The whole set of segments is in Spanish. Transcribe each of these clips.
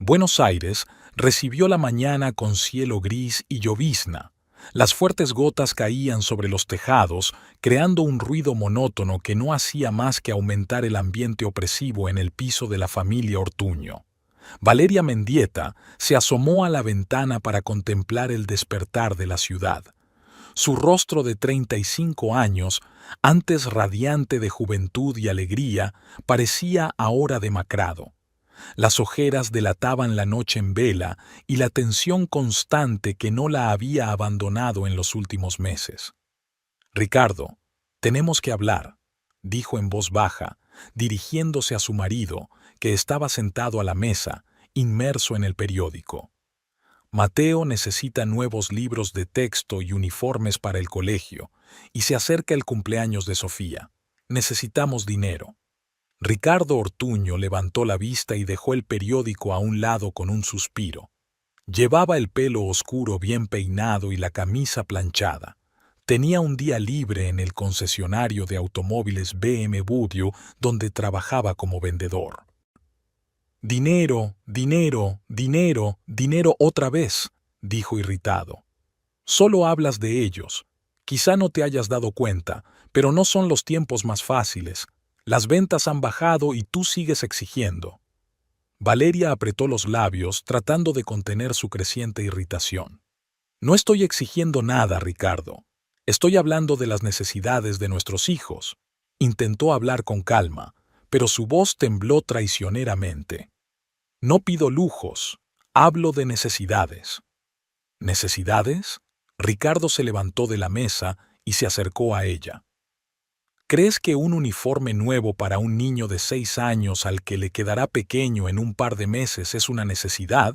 Buenos Aires recibió la mañana con cielo gris y llovizna. Las fuertes gotas caían sobre los tejados, creando un ruido monótono que no hacía más que aumentar el ambiente opresivo en el piso de la familia Ortuño. Valeria Mendieta se asomó a la ventana para contemplar el despertar de la ciudad. Su rostro de 35 años, antes radiante de juventud y alegría, parecía ahora demacrado. Las ojeras delataban la noche en vela y la tensión constante que no la había abandonado en los últimos meses. «Ricardo, tenemos que hablar», dijo en voz baja, dirigiéndose a su marido, que estaba sentado a la mesa, inmerso en el periódico. «Mateo necesita nuevos libros de texto y uniformes para el colegio, y se acerca el cumpleaños de Sofía. Necesitamos dinero». Ricardo Ortuño levantó la vista y dejó el periódico a un lado con un suspiro. Llevaba el pelo oscuro bien peinado y la camisa planchada. Tenía un día libre en el concesionario de automóviles BMW donde trabajaba como vendedor. «Dinero, dinero, dinero, dinero otra vez», dijo irritado. «Solo hablas de ellos. Quizá no te hayas dado cuenta, pero no son los tiempos más fáciles. Las ventas han bajado y tú sigues exigiendo». Valeria apretó los labios tratando de contener su creciente irritación. «No estoy exigiendo nada, Ricardo. Estoy hablando de las necesidades de nuestros hijos». Intentó hablar con calma, pero su voz tembló traicioneramente. «No pido lujos, hablo de necesidades». «¿Necesidades?». Ricardo se levantó de la mesa y se acercó a ella. «¿Crees que un uniforme nuevo para un niño de 6 años al que le quedará pequeño en un par de meses es una necesidad?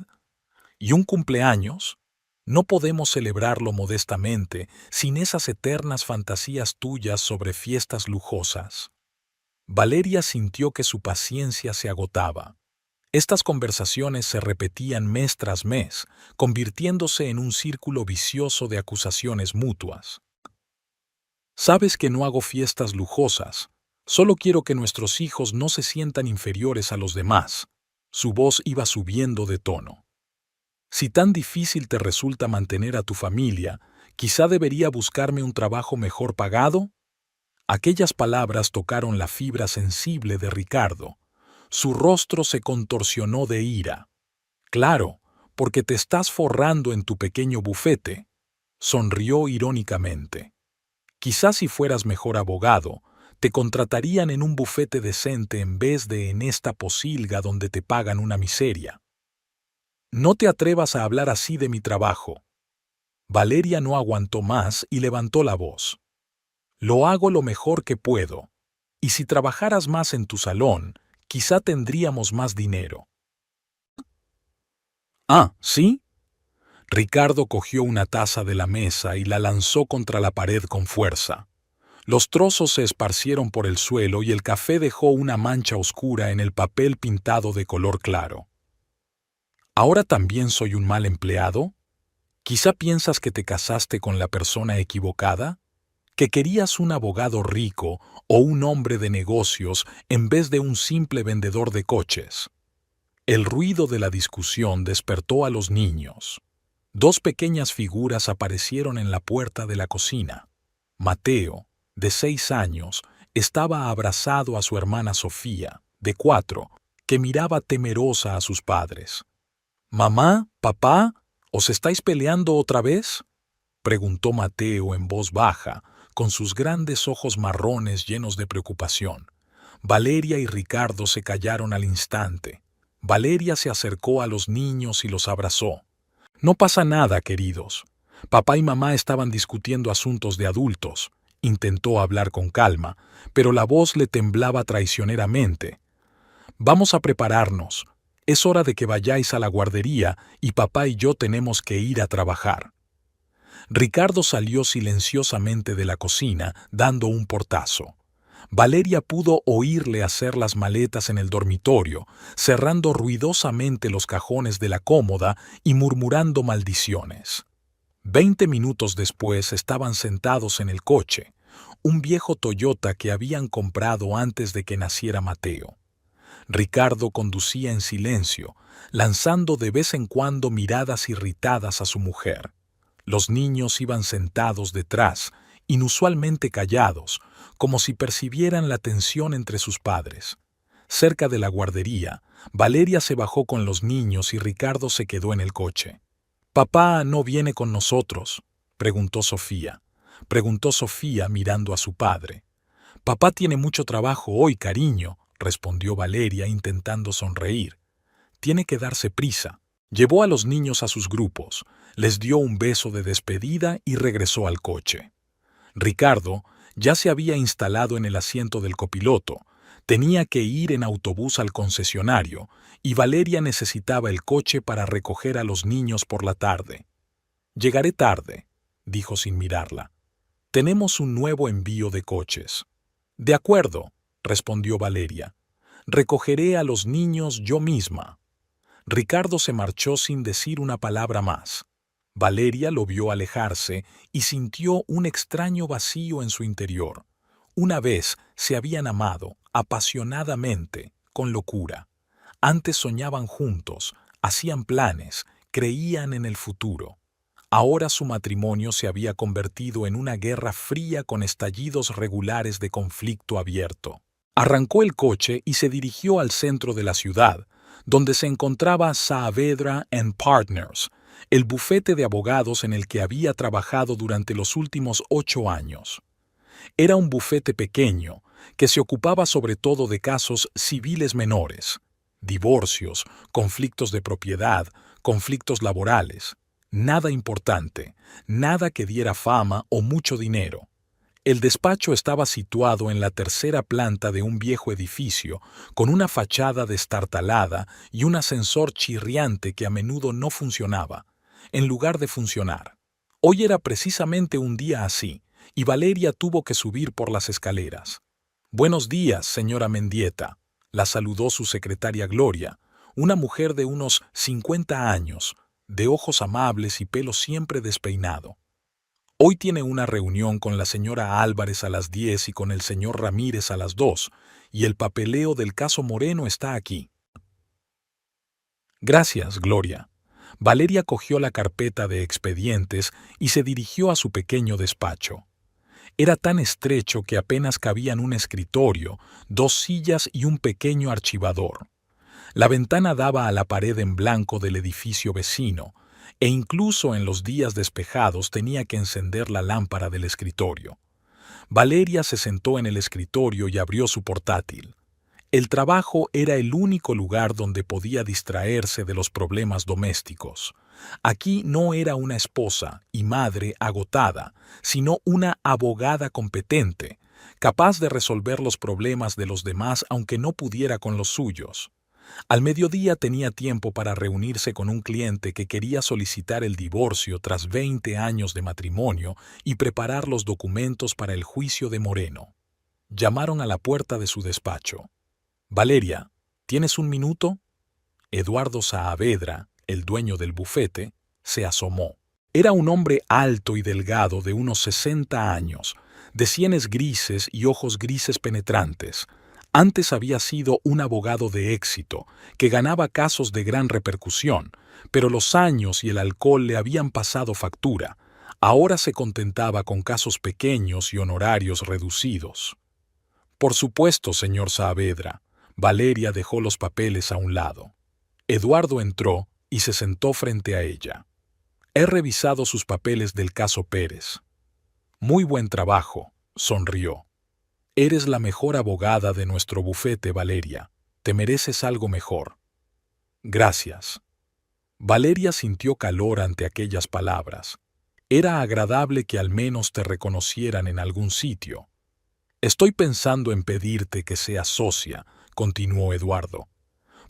¿Y un cumpleaños? No podemos celebrarlo modestamente sin esas eternas fantasías tuyas sobre fiestas lujosas». Valeria sintió que su paciencia se agotaba. Estas conversaciones se repetían mes tras mes, convirtiéndose en un círculo vicioso de acusaciones mutuas. «Sabes que no hago fiestas lujosas. Solo quiero que nuestros hijos no se sientan inferiores a los demás». Su voz iba subiendo de tono. «Si tan difícil te resulta mantener a tu familia, quizá debería buscarme un trabajo mejor pagado». Aquellas palabras tocaron la fibra sensible de Ricardo. Su rostro se contorsionó de ira. «Claro, porque te estás forrando en tu pequeño bufete», sonrió irónicamente. «Quizás si fueras mejor abogado, te contratarían en un bufete decente en vez de en esta posilga donde te pagan una miseria». «No te atrevas a hablar así de mi trabajo». Valeria no aguantó más y levantó la voz. «Lo hago lo mejor que puedo. Y si trabajaras más en tu salón, quizá tendríamos más dinero». «Ah, ¿sí?». Ricardo cogió una taza de la mesa y la lanzó contra la pared con fuerza. Los trozos se esparcieron por el suelo y el café dejó una mancha oscura en el papel pintado de color claro. «¿Ahora también soy un mal empleado? ¿Quizá piensas que te casaste con la persona equivocada? ¿Que querías un abogado rico o un hombre de negocios en vez de un simple vendedor de coches?» El ruido de la discusión despertó a los niños. 2 pequeñas figuras aparecieron en la puerta de la cocina. Mateo, de 6 años, estaba abrazado a su hermana Sofía, de 4, que miraba temerosa a sus padres. «Mamá, papá, ¿os estáis peleando otra vez?», preguntó Mateo en voz baja, con sus grandes ojos marrones llenos de preocupación. Valeria y Ricardo se callaron al instante. Valeria se acercó a los niños y los abrazó. «No pasa nada, queridos. Papá y mamá estaban discutiendo asuntos de adultos». Intentó hablar con calma, pero la voz le temblaba traicioneramente. «Vamos a prepararnos. Es hora de que vayáis a la guardería y papá y yo tenemos que ir a trabajar». Ricardo salió silenciosamente de la cocina, dando un portazo. Valeria pudo oírle hacer las maletas en el dormitorio, cerrando ruidosamente los cajones de la cómoda y murmurando maldiciones. 20 minutos después estaban sentados en el coche, un viejo Toyota que habían comprado antes de que naciera Mateo. Ricardo conducía en silencio, lanzando de vez en cuando miradas irritadas a su mujer. Los niños iban sentados detrás, inusualmente callados, como si percibieran la tensión entre sus padres. Cerca de la guardería, Valeria se bajó con los niños y Ricardo se quedó en el coche. «¿Papá no viene con nosotros?», preguntó Sofía. Preguntó Sofía mirando a su padre. «Papá tiene mucho trabajo hoy, cariño», respondió Valeria intentando sonreír. «Tiene que darse prisa». Llevó a los niños a sus grupos, les dio un beso de despedida y regresó al coche. Ricardo ya se había instalado en el asiento del copiloto, tenía que ir en autobús al concesionario y Valeria necesitaba el coche para recoger a los niños por la tarde. «Llegaré tarde», dijo sin mirarla. «Tenemos un nuevo envío de coches». «De acuerdo», respondió Valeria. «Recogeré a los niños yo misma». Ricardo se marchó sin decir una palabra más. Valeria lo vio alejarse y sintió un extraño vacío en su interior. Una vez se habían amado apasionadamente, con locura. Antes soñaban juntos, hacían planes, creían en el futuro. Ahora su matrimonio se había convertido en una guerra fría con estallidos regulares de conflicto abierto. Arrancó el coche y se dirigió al centro de la ciudad, donde se encontraba Saavedra & Partners, el bufete de abogados en el que había trabajado durante los últimos 8 años. Era un bufete pequeño, que se ocupaba sobre todo de casos civiles menores, divorcios, conflictos de propiedad, conflictos laborales. Nada importante, nada que diera fama o mucho dinero. El despacho estaba situado en la tercera planta de un viejo edificio, con una fachada destartalada y un ascensor chirriante que a menudo no funcionaba, en lugar de funcionar. Hoy era precisamente un día así, y Valeria tuvo que subir por las escaleras. «Buenos días, señora Mendieta», la saludó su secretaria Gloria, una mujer de unos 50 años, de ojos amables y pelo siempre despeinado. «Hoy tiene una reunión con la señora Álvarez a las 10 y con el señor Ramírez a las 2, y el papeleo del caso Moreno está aquí». «Gracias, Gloria». Valeria cogió la carpeta de expedientes y se dirigió a su pequeño despacho. Era tan estrecho que apenas cabían un escritorio, 2 sillas y un pequeño archivador. La ventana daba a la pared en blanco del edificio vecino, e incluso en los días despejados tenía que encender la lámpara del escritorio. Valeria se sentó en el escritorio y abrió su portátil. El trabajo era el único lugar donde podía distraerse de los problemas domésticos. Aquí no era una esposa y madre agotada, sino una abogada competente, capaz de resolver los problemas de los demás aunque no pudiera con los suyos. Al mediodía tenía tiempo para reunirse con un cliente que quería solicitar el divorcio tras 20 años de matrimonio y preparar los documentos para el juicio de Moreno. Llamaron a la puerta de su despacho. «Valeria, ¿tienes un minuto?». Eduardo Saavedra, el dueño del bufete, se asomó. Era un hombre alto y delgado de unos 60 años, de sienes grises y ojos grises penetrantes. Antes había sido un abogado de éxito, que ganaba casos de gran repercusión, pero los años y el alcohol le habían pasado factura. Ahora se contentaba con casos pequeños y honorarios reducidos. «Por supuesto, señor Saavedra». Valeria dejó los papeles a un lado. Eduardo entró y se sentó frente a ella. «He revisado sus papeles del caso Pérez». «Muy buen trabajo», sonrió. «Eres la mejor abogada de nuestro bufete, Valeria. Te mereces algo mejor». «Gracias». Valeria sintió calor ante aquellas palabras. Era agradable que al menos te reconocieran en algún sitio. «Estoy pensando en pedirte que seas socia», continuó Eduardo.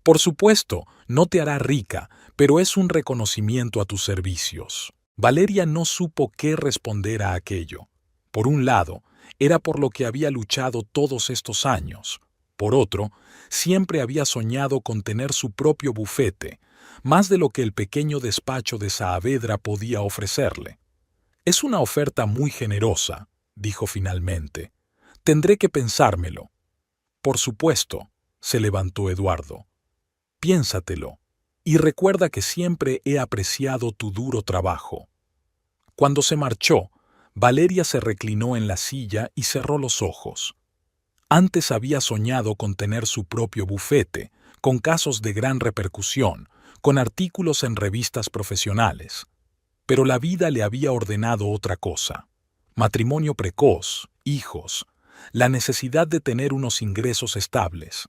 «Por supuesto, no te hará rica, pero es un reconocimiento a tus servicios». Valeria no supo qué responder a aquello. Por un lado, era por lo que había luchado todos estos años. Por otro, siempre había soñado con tener su propio bufete, más de lo que el pequeño despacho de Saavedra podía ofrecerle. «Es una oferta muy generosa», dijo finalmente. «Tendré que pensármelo». «Por supuesto». se levantó Eduardo. Piénsatelo, y recuerda que siempre he apreciado tu duro trabajo. Cuando se marchó, Valeria se reclinó en la silla y cerró los ojos. Antes había soñado con tener su propio bufete, con casos de gran repercusión, con artículos en revistas profesionales. Pero la vida le había ordenado otra cosa: matrimonio precoz, hijos, la necesidad de tener unos ingresos estables.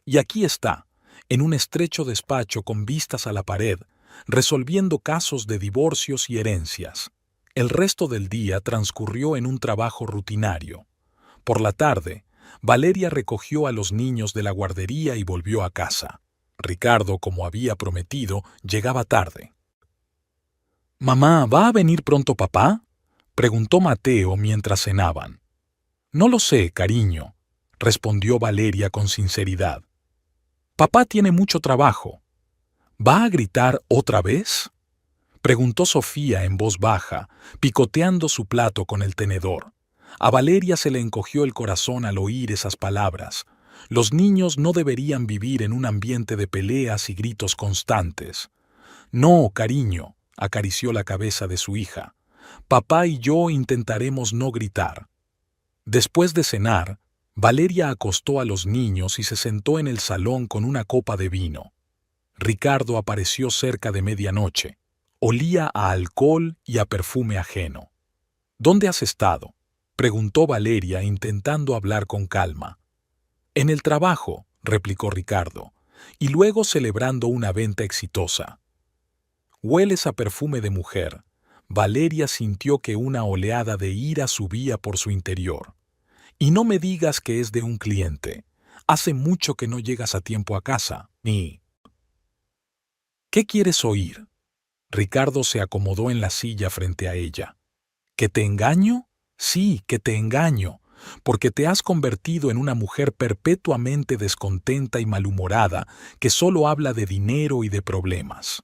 Y aquí está, en un estrecho despacho con vistas a la pared, resolviendo casos de divorcios y herencias. El resto del día transcurrió en un trabajo rutinario. Por la tarde, Valeria recogió a los niños de la guardería y volvió a casa. Ricardo, como había prometido, llegaba tarde. «Mamá, ¿va a venir pronto papá?», preguntó Mateo mientras cenaban. «No lo sé, cariño», respondió Valeria con sinceridad. «Papá tiene mucho trabajo». «¿Va a gritar otra vez?», preguntó Sofía en voz baja, picoteando su plato con el tenedor. A Valeria se le encogió el corazón al oír esas palabras. Los niños no deberían vivir en un ambiente de peleas y gritos constantes. «No, cariño», acarició la cabeza de su hija. «Papá y yo intentaremos no gritar». Después de cenar, Valeria acostó a los niños y se sentó en el salón con una copa de vino. Ricardo apareció cerca de medianoche. Olía a alcohol y a perfume ajeno. «¿Dónde has estado?», preguntó Valeria intentando hablar con calma. «En el trabajo», replicó Ricardo, «y luego celebrando una venta exitosa». «Hueles a perfume de mujer». Valeria sintió que una oleada de ira subía por su interior. «Y no me digas que es de un cliente. Hace mucho que no llegas a tiempo a casa, ni...». «¿Qué quieres oír?». Ricardo se acomodó en la silla frente a ella. «¿Que te engaño? Sí, que te engaño, porque te has convertido en una mujer perpetuamente descontenta y malhumorada que solo habla de dinero y de problemas».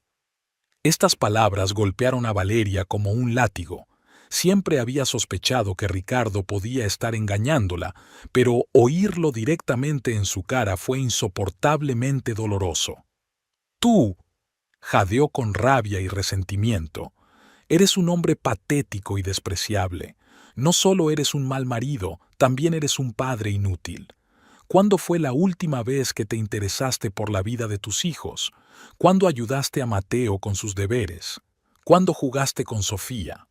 Estas palabras golpearon a Valeria como un látigo. Siempre había sospechado que Ricardo podía estar engañándola, pero oírlo directamente en su cara fue insoportablemente doloroso. «Tú», jadeó con rabia y resentimiento, «eres un hombre patético y despreciable. No solo eres un mal marido, también eres un padre inútil. ¿Cuándo fue la última vez que te interesaste por la vida de tus hijos? ¿Cuándo ayudaste a Mateo con sus deberes? ¿Cuándo jugaste con Sofía?».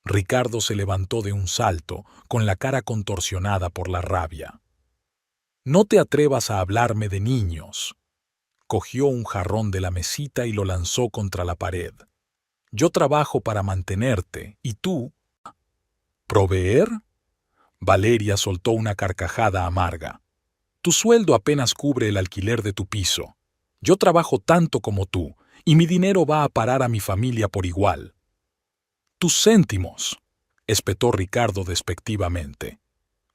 Ricardo se levantó de un salto, con la cara contorsionada por la rabia. «No te atrevas a hablarme de niños». Cogió un jarrón de la mesita y lo lanzó contra la pared. «Yo trabajo para mantenerte, ¿y tú? ¿Proveer?». Valeria soltó una carcajada amarga. «Tu sueldo apenas cubre el alquiler de tu piso. Yo trabajo tanto como tú, y mi dinero va a parar a mi familia por igual». «Tus céntimos», espetó Ricardo despectivamente.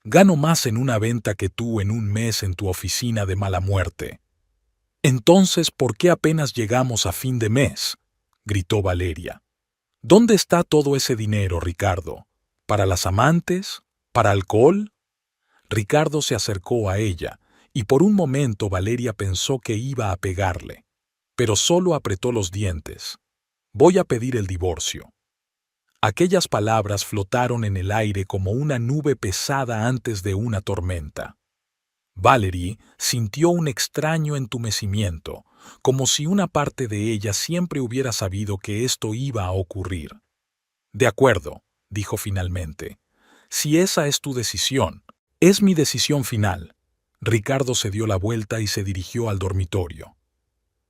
«Gano más en una venta que tú en un mes en tu oficina de mala muerte». «Entonces, ¿por qué apenas llegamos a fin de mes?», gritó Valeria. «¿Dónde está todo ese dinero, Ricardo? ¿Para las amantes? ¿Para alcohol?». Ricardo se acercó a ella, y por un momento Valeria pensó que iba a pegarle, pero solo apretó los dientes. «Voy a pedir el divorcio». Aquellas palabras flotaron en el aire como una nube pesada antes de una tormenta. Valerie sintió un extraño entumecimiento, como si una parte de ella siempre hubiera sabido que esto iba a ocurrir. «De acuerdo», dijo finalmente. «Si esa es tu decisión, es mi decisión final». Ricardo se dio la vuelta y se dirigió al dormitorio.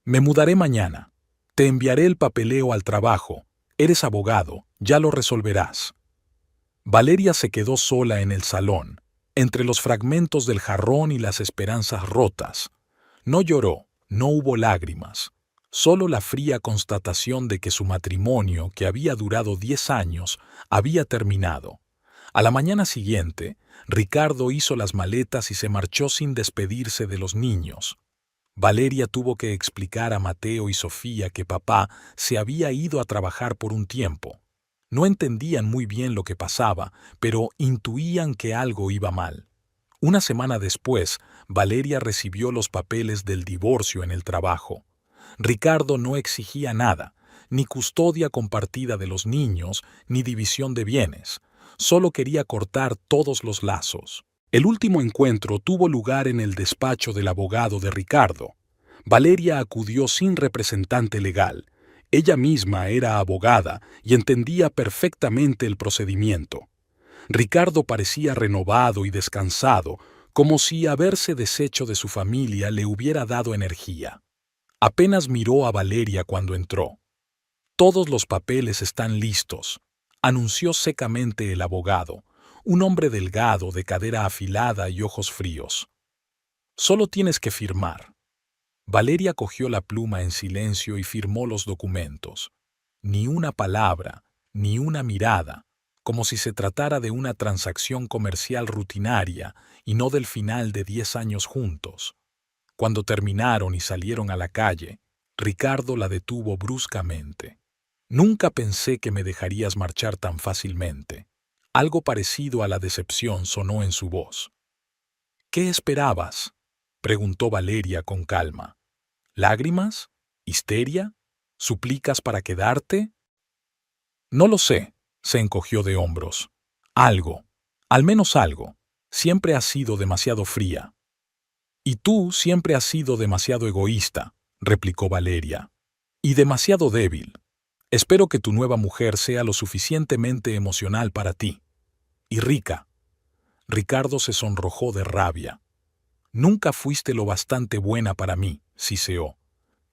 «Me mudaré mañana. Te enviaré el papeleo al trabajo. Eres abogado, ya lo resolverás». Valeria se quedó sola en el salón, entre los fragmentos del jarrón y las esperanzas rotas. No lloró, no hubo lágrimas, solo la fría constatación de que su matrimonio, que había durado 10 años, había terminado. A la mañana siguiente, Ricardo hizo las maletas y se marchó sin despedirse de los niños. Valeria tuvo que explicar a Mateo y Sofía que papá se había ido a trabajar por un tiempo. No entendían muy bien lo que pasaba, pero intuían que algo iba mal. Una semana después, Valeria recibió los papeles del divorcio en el trabajo. Ricardo no exigía nada, ni custodia compartida de los niños, ni división de bienes. Solo quería cortar todos los lazos. El último encuentro tuvo lugar en el despacho del abogado de Ricardo. Valeria acudió sin representante legal. Ella misma era abogada y entendía perfectamente el procedimiento. Ricardo parecía renovado y descansado, como si haberse deshecho de su familia le hubiera dado energía. Apenas miró a Valeria cuando entró. «Todos los papeles están listos», anunció secamente el abogado, un hombre delgado, de cadera afilada y ojos fríos. «Solo tienes que firmar». Valeria cogió la pluma en silencio y firmó los documentos. Ni una palabra, ni una mirada, como si se tratara de una transacción comercial rutinaria y no del final de 10 años juntos. Cuando terminaron y salieron a la calle, Ricardo la detuvo bruscamente. «Nunca pensé que me dejarías marchar tan fácilmente». Algo parecido a la decepción sonó en su voz. «¿Qué esperabas?», preguntó Valeria con calma. «¿Lágrimas? ¿Histeria? ¿Suplicas para quedarte?» «No lo sé», se encogió de hombros. «Algo, al menos algo. Siempre has sido demasiado fría». «Y tú siempre has sido demasiado egoísta», replicó Valeria. «Y demasiado débil. Espero que tu nueva mujer sea lo suficientemente emocional para ti. Y rica». Ricardo se sonrojó de rabia. «Nunca fuiste lo bastante buena para mí», siseó.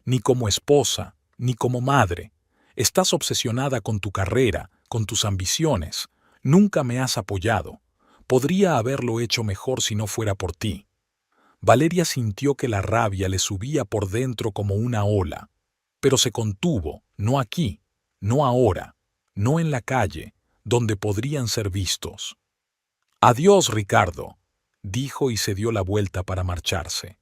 «Ni como esposa, ni como madre. Estás obsesionada con tu carrera, con tus ambiciones. Nunca me has apoyado. Podría haberlo hecho mejor si no fuera por ti». Valeria sintió que la rabia le subía por dentro como una ola, pero se contuvo, no aquí, no ahora, no en la calle, donde podrían ser vistos. «Adiós, Ricardo», dijo y se dio la vuelta para marcharse.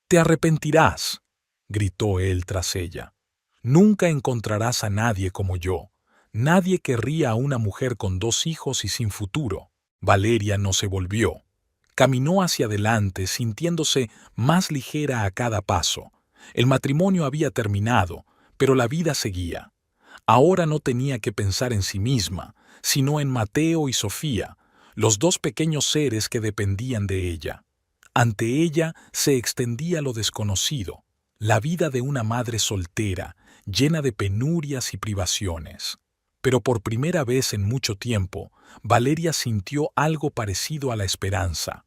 «Te arrepentirás», gritó él tras ella. «Nunca encontrarás a nadie como yo. Nadie querría a una mujer con 2 hijos y sin futuro». Valeria no se volvió. Caminó hacia adelante, sintiéndose más ligera a cada paso. El matrimonio había terminado, pero la vida seguía. Ahora no tenía que pensar en sí misma, sino en Mateo y Sofía, los 2 pequeños seres que dependían de ella. Ante ella se extendía lo desconocido, la vida de una madre soltera, llena de penurias y privaciones. Pero por primera vez en mucho tiempo, Valeria sintió algo parecido a la esperanza.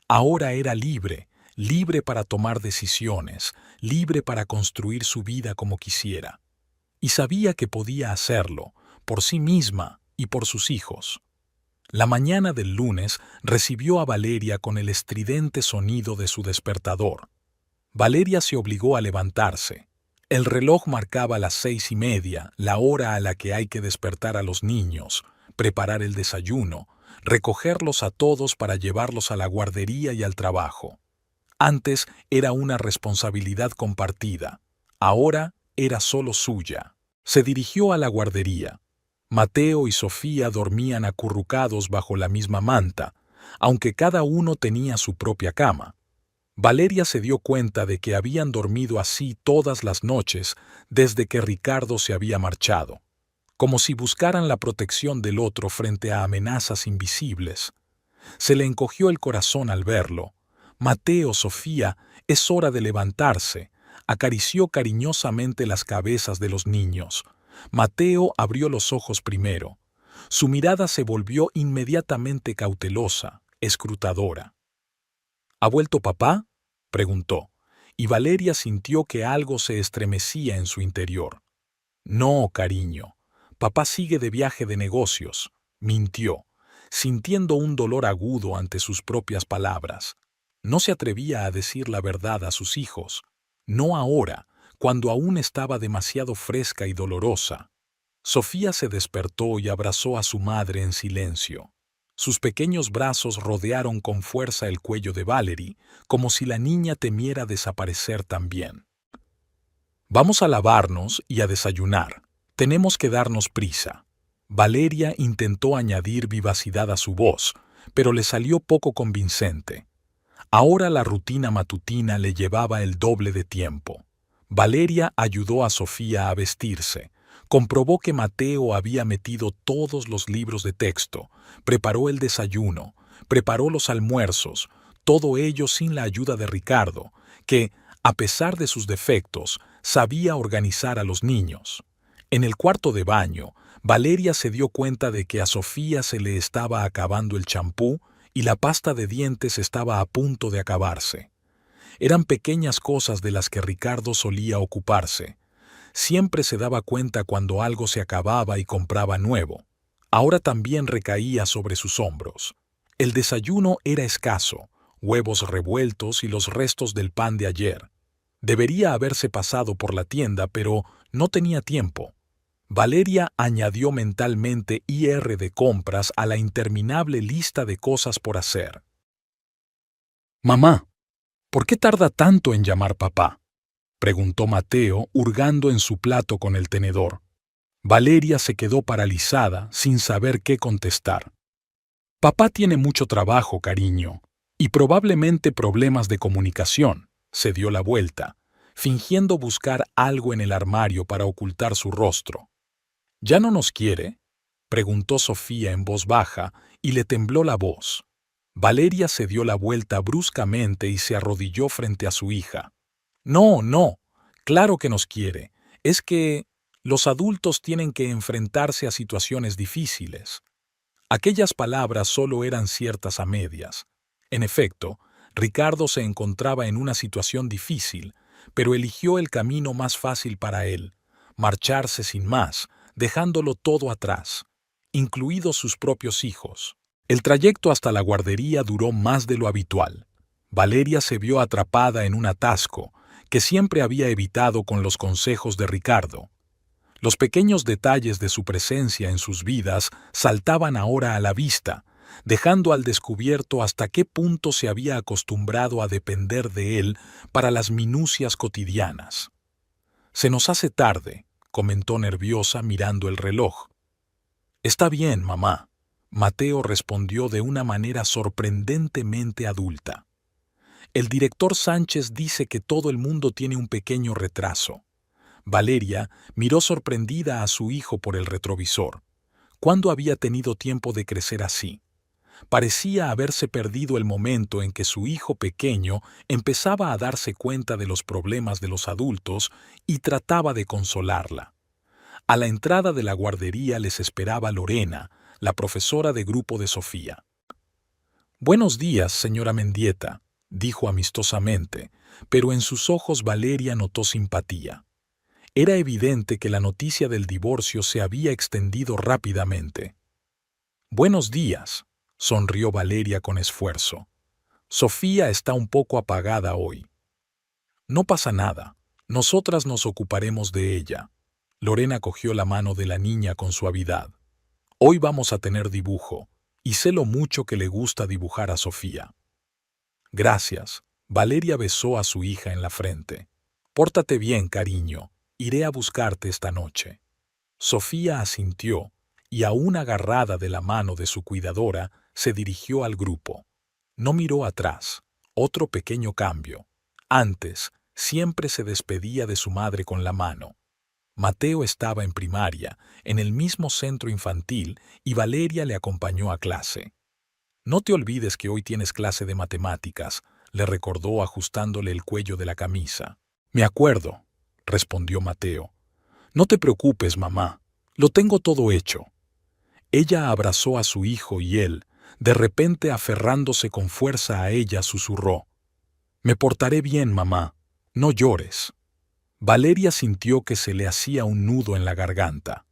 Ahora era libre, libre para tomar decisiones, libre para construir su vida como quisiera. Y sabía que podía hacerlo, por sí misma y por sus hijos. La mañana del lunes recibió a Valeria con el estridente sonido de su despertador. Valeria se obligó a levantarse. El reloj marcaba las 6:30, la hora a la que hay que despertar a los niños, preparar el desayuno, recogerlos a todos para llevarlos a la guardería y al trabajo. Antes era una responsabilidad compartida, ahora era solo suya. Se dirigió a la guardería. Mateo y Sofía dormían acurrucados bajo la misma manta, aunque cada uno tenía su propia cama. Valeria se dio cuenta de que habían dormido así todas las noches desde que Ricardo se había marchado, como si buscaran la protección del otro frente a amenazas invisibles. Se le encogió el corazón al verlo. «Mateo, Sofía, es hora de levantarse», acarició cariñosamente las cabezas de los niños. Mateo abrió los ojos primero. Su mirada se volvió inmediatamente cautelosa, escrutadora. «¿Ha vuelto papá?», preguntó, y Valeria sintió que algo se estremecía en su interior. «No, cariño, papá sigue de viaje de negocios», mintió, sintiendo un dolor agudo ante sus propias palabras. No se atrevía a decir la verdad a sus hijos, no ahora, cuando aún estaba demasiado fresca y dolorosa. Sofía se despertó y abrazó a su madre en silencio. Sus pequeños brazos rodearon con fuerza el cuello de Valerie, como si la niña temiera desaparecer también. «Vamos a lavarnos y a desayunar. Tenemos que darnos prisa». Valeria intentó añadir vivacidad a su voz, pero le salió poco convincente. Ahora la rutina matutina le llevaba el doble de tiempo. Valeria ayudó a Sofía a vestirse, comprobó que Mateo había metido todos los libros de texto, preparó el desayuno, preparó los almuerzos, todo ello sin la ayuda de Ricardo, que, a pesar de sus defectos, sabía organizar a los niños. En el cuarto de baño, Valeria se dio cuenta de que a Sofía se le estaba acabando el champú y la pasta de dientes estaba a punto de acabarse. Eran pequeñas cosas de las que Ricardo solía ocuparse. Siempre se daba cuenta cuando algo se acababa y compraba nuevo. Ahora también recaía sobre sus hombros. El desayuno era escaso, huevos revueltos y los restos del pan de ayer. Debería haberse pasado por la tienda, pero no tenía tiempo. Valeria añadió mentalmente IR de compras a la interminable lista de cosas por hacer. «Mamá, ¿por qué tarda tanto en llamar papá?», preguntó Mateo, hurgando en su plato con el tenedor. Valeria se quedó paralizada, sin saber qué contestar. «Papá tiene mucho trabajo, cariño, y probablemente problemas de comunicación», se dio la vuelta, fingiendo buscar algo en el armario para ocultar su rostro. «¿Ya no nos quiere?», preguntó Sofía en voz baja, y le tembló la voz. Valeria se dio la vuelta bruscamente y se arrodilló frente a su hija. «No, no, claro que nos quiere. Es que los adultos tienen que enfrentarse a situaciones difíciles». Aquellas palabras solo eran ciertas a medias. En efecto, Ricardo se encontraba en una situación difícil, pero eligió el camino más fácil para él, marcharse sin más, dejándolo todo atrás, incluidos sus propios hijos. El trayecto hasta la guardería duró más de lo habitual. Valeria se vio atrapada en un atasco que siempre había evitado con los consejos de Ricardo. Los pequeños detalles de su presencia en sus vidas saltaban ahora a la vista, dejando al descubierto hasta qué punto se había acostumbrado a depender de él para las minucias cotidianas. «Se nos hace tarde», comentó nerviosa mirando el reloj. «Está bien, mamá», Mateo respondió de una manera sorprendentemente adulta. «El director Sánchez dice que todo el mundo tiene un pequeño retraso». Valeria miró sorprendida a su hijo por el retrovisor. ¿Cuándo había tenido tiempo de crecer así? Parecía haberse perdido el momento en que su hijo pequeño empezaba a darse cuenta de los problemas de los adultos y trataba de consolarla. A la entrada de la guardería les esperaba Lorena, la profesora de grupo de Sofía. «Buenos días, señora Mendieta», dijo amistosamente, pero en sus ojos Valeria notó simpatía. Era evidente que la noticia del divorcio se había extendido rápidamente. «Buenos días», sonrió Valeria con esfuerzo. «Sofía está un poco apagada hoy». «No pasa nada. Nosotras nos ocuparemos de ella». Lorena cogió la mano de la niña con suavidad. «Hoy vamos a tener dibujo, y sé lo mucho que le gusta dibujar a Sofía». «Gracias». Valeria besó a su hija en la frente. «Pórtate bien, cariño. Iré a buscarte esta noche». Sofía asintió y, aún agarrada de la mano de su cuidadora, se dirigió al grupo. No miró atrás. Otro pequeño cambio. Antes, siempre se despedía de su madre con la mano. Mateo estaba en primaria, en el mismo centro infantil, y Valeria le acompañó a clase. «No te olvides que hoy tienes clase de matemáticas», le recordó ajustándole el cuello de la camisa. «Me acuerdo», respondió Mateo. «No te preocupes, mamá. Lo tengo todo hecho». Ella abrazó a su hijo y él, de repente aferrándose con fuerza a ella, susurró: «Me portaré bien, mamá. No llores». Valeria sintió que se le hacía un nudo en la garganta.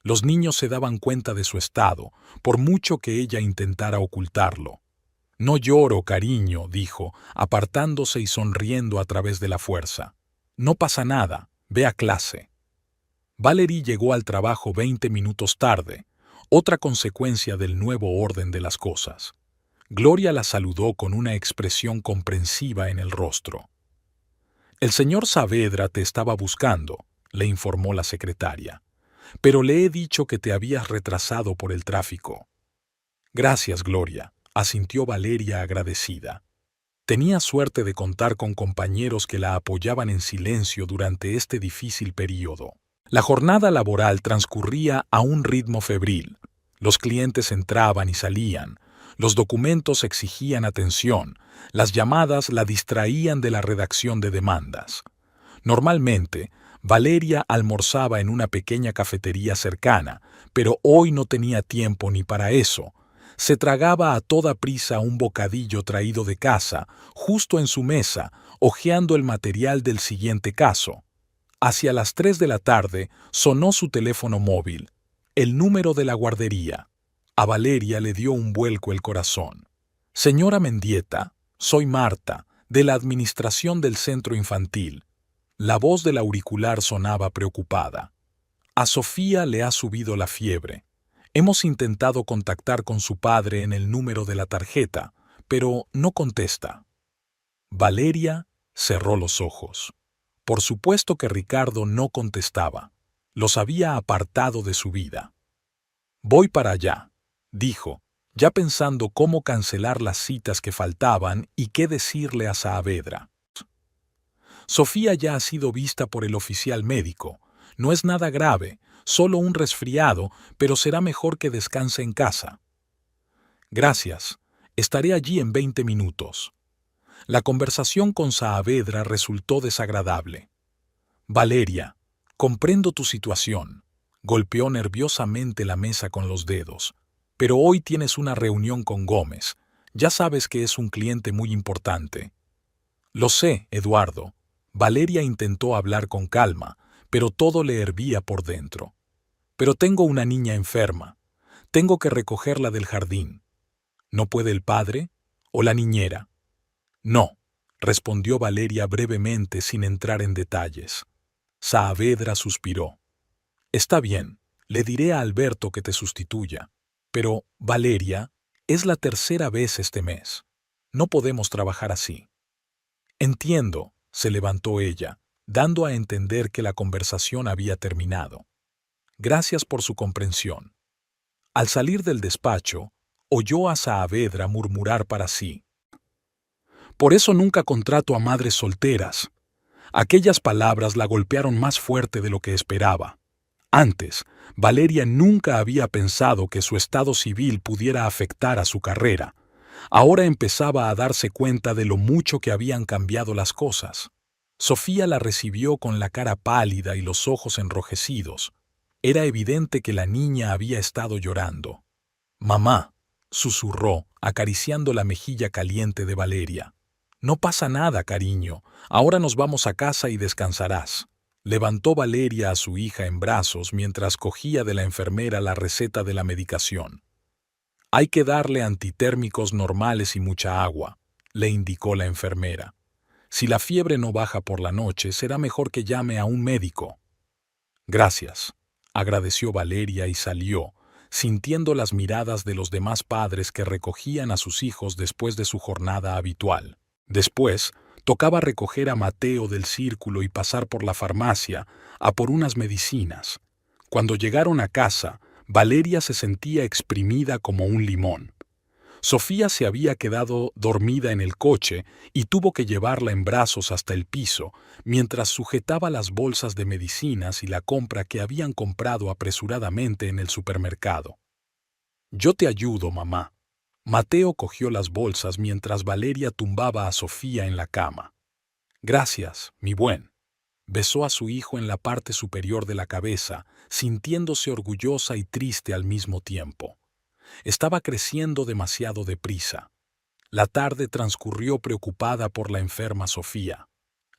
Los niños se daban cuenta de su estado, por mucho que ella intentara ocultarlo. «No lloro, cariño», dijo, apartándose y sonriendo a través de la fuerza. «No pasa nada. Ve a clase». Valerie llegó al trabajo 20 minutos tarde, otra consecuencia del nuevo orden de las cosas. Gloria la saludó con una expresión comprensiva en el rostro. «El señor Saavedra te estaba buscando», le informó la secretaria. «Pero le he dicho que te habías retrasado por el tráfico». «Gracias, Gloria», asintió Valeria agradecida. Tenía suerte de contar con compañeros que la apoyaban en silencio durante este difícil período. La jornada laboral transcurría a un ritmo febril. Los clientes entraban y salían, los documentos exigían atención, las llamadas la distraían de la redacción de demandas. Normalmente, Valeria almorzaba en una pequeña cafetería cercana, pero hoy no tenía tiempo ni para eso. Se tragaba a toda prisa un bocadillo traído de casa, justo en su mesa, hojeando el material del siguiente caso. Hacia las 3 de la tarde sonó su teléfono móvil, el número de la guardería. A Valeria le dio un vuelco el corazón. Señora Mendieta, soy Marta, de la administración del centro infantil. La voz del auricular sonaba preocupada. A Sofía le ha subido la fiebre. Hemos intentado contactar con su padre en el número de la tarjeta, pero no contesta. Valeria cerró los ojos. Por supuesto que Ricardo no contestaba. Los había apartado de su vida. Voy para allá, dijo, ya pensando cómo cancelar las citas que faltaban y qué decirle a Saavedra. Sofía ya ha sido vista por el oficial médico. No es nada grave, solo un resfriado, pero será mejor que descanse en casa. Gracias, estaré allí en 20 minutos. La conversación con Saavedra resultó desagradable. Valeria, comprendo tu situación. Golpeó nerviosamente la mesa con los dedos. Pero hoy tienes una reunión con Gómez. Ya sabes que es un cliente muy importante. Lo sé, Eduardo. Valeria intentó hablar con calma, pero todo le hervía por dentro. Pero tengo una niña enferma. Tengo que recogerla del jardín. ¿No puede el padre? ¿O la niñera? No, respondió Valeria brevemente sin entrar en detalles. Saavedra suspiró. Está bien, le diré a Alberto que te sustituya. Pero, Valeria, es la tercera vez este mes. No podemos trabajar así. Entiendo, se levantó ella, dando a entender que la conversación había terminado. Gracias por su comprensión. Al salir del despacho, oyó a Saavedra murmurar para sí. Por eso nunca contrato a madres solteras. Aquellas palabras la golpearon más fuerte de lo que esperaba. Antes, Valeria nunca había pensado que su estado civil pudiera afectar a su carrera. Ahora empezaba a darse cuenta de lo mucho que habían cambiado las cosas. Sofía la recibió con la cara pálida y los ojos enrojecidos. Era evidente que la niña había estado llorando. «Mamá», susurró, acariciando la mejilla caliente de Valeria. «No pasa nada, cariño. Ahora nos vamos a casa y descansarás». Levantó Valeria a su hija en brazos mientras cogía de la enfermera la receta de la medicación. «Hay que darle antitérmicos normales y mucha agua», le indicó la enfermera. «Si la fiebre no baja por la noche, será mejor que llame a un médico». «Gracias», agradeció Valeria y salió, sintiendo las miradas de los demás padres que recogían a sus hijos después de su jornada habitual. Después, tocaba recoger a Mateo del círculo y pasar por la farmacia a por unas medicinas. Cuando llegaron a casa, Valeria se sentía exprimida como un limón. Sofía se había quedado dormida en el coche y tuvo que llevarla en brazos hasta el piso, mientras sujetaba las bolsas de medicinas y la compra que habían comprado apresuradamente en el supermercado. «Yo te ayudo, mamá». Mateo cogió las bolsas mientras Valeria tumbaba a Sofía en la cama. «Gracias, mi buen». Besó a su hijo en la parte superior de la cabeza, sintiéndose orgullosa y triste al mismo tiempo. Estaba creciendo demasiado deprisa. La tarde transcurrió preocupada por la enferma Sofía.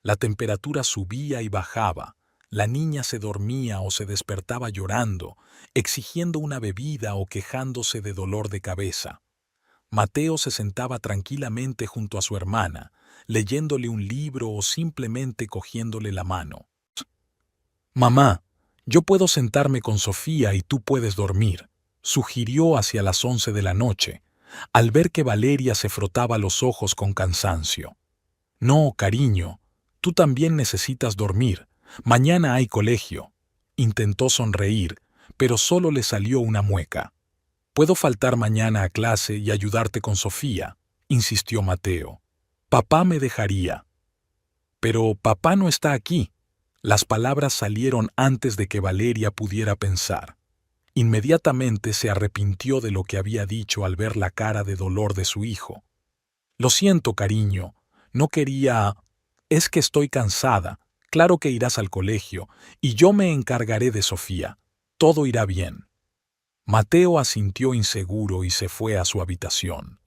La temperatura subía y bajaba. La niña se dormía o se despertaba llorando, exigiendo una bebida o quejándose de dolor de cabeza. Mateo se sentaba tranquilamente junto a su hermana, leyéndole un libro o simplemente cogiéndole la mano. «Mamá, yo puedo sentarme con Sofía y tú puedes dormir», sugirió hacia las 11 de la noche, al ver que Valeria se frotaba los ojos con cansancio. «No, cariño, tú también necesitas dormir. Mañana hay colegio». Intentó sonreír, pero solo le salió una mueca. «Puedo faltar mañana a clase y ayudarte con Sofía», insistió Mateo. Papá me dejaría. Pero papá no está aquí. Las palabras salieron antes de que Valeria pudiera pensar. Inmediatamente se arrepintió de lo que había dicho al ver la cara de dolor de su hijo. Lo siento, cariño. No quería... Es que estoy cansada. Claro que irás al colegio, y yo me encargaré de Sofía. Todo irá bien. Mateo asintió inseguro y se fue a su habitación.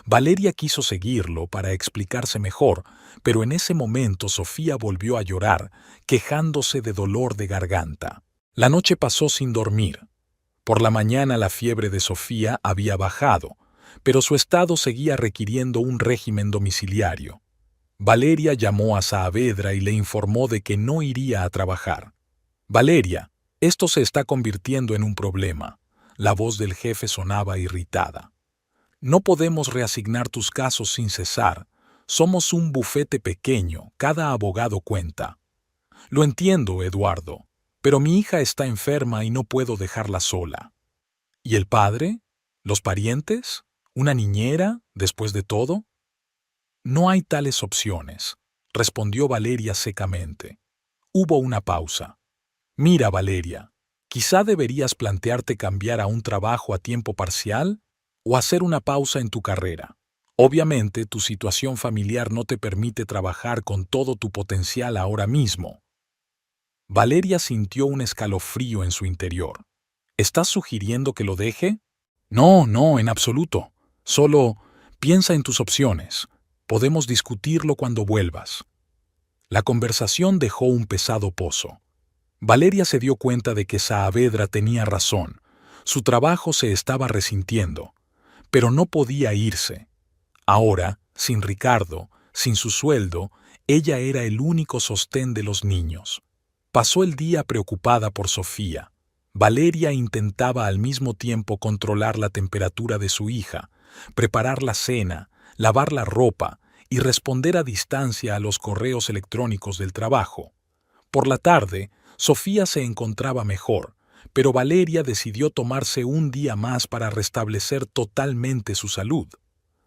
Valeria quiso seguirlo para explicarse mejor, pero en ese momento Sofía volvió a llorar, quejándose de dolor de garganta. La noche pasó sin dormir. Por la mañana la fiebre de Sofía había bajado, pero su estado seguía requiriendo un régimen domiciliario. Valeria llamó a Saavedra y le informó de que no iría a trabajar. «Valeria, esto se está convirtiendo en un problema». La voz del jefe sonaba irritada. «No podemos reasignar tus casos sin cesar. Somos un bufete pequeño, cada abogado cuenta». «Lo entiendo, Eduardo, pero mi hija está enferma y no puedo dejarla sola». «¿Y el padre? ¿Los parientes? ¿Una niñera, después de todo?» «No hay tales opciones», respondió Valeria secamente. Hubo una pausa. «Mira, Valeria, quizá deberías plantearte cambiar a un trabajo a tiempo parcial o hacer una pausa en tu carrera. Obviamente, tu situación familiar no te permite trabajar con todo tu potencial ahora mismo». Valeria sintió un escalofrío en su interior. «¿Estás sugiriendo que lo deje?» «No, no, en absoluto. Solo piensa en tus opciones. Podemos discutirlo cuando vuelvas». La conversación dejó un pesado pozo. Valeria se dio cuenta de que Saavedra tenía razón. Su trabajo se estaba resintiendo, pero no podía irse. Ahora, sin Ricardo, sin su sueldo, ella era el único sostén de los niños. Pasó el día preocupada por Sofía. Valeria intentaba al mismo tiempo controlar la temperatura de su hija, preparar la cena, lavar la ropa y responder a distancia a los correos electrónicos del trabajo. Por la tarde, Sofía se encontraba mejor, pero Valeria decidió tomarse un día más para restablecer totalmente su salud.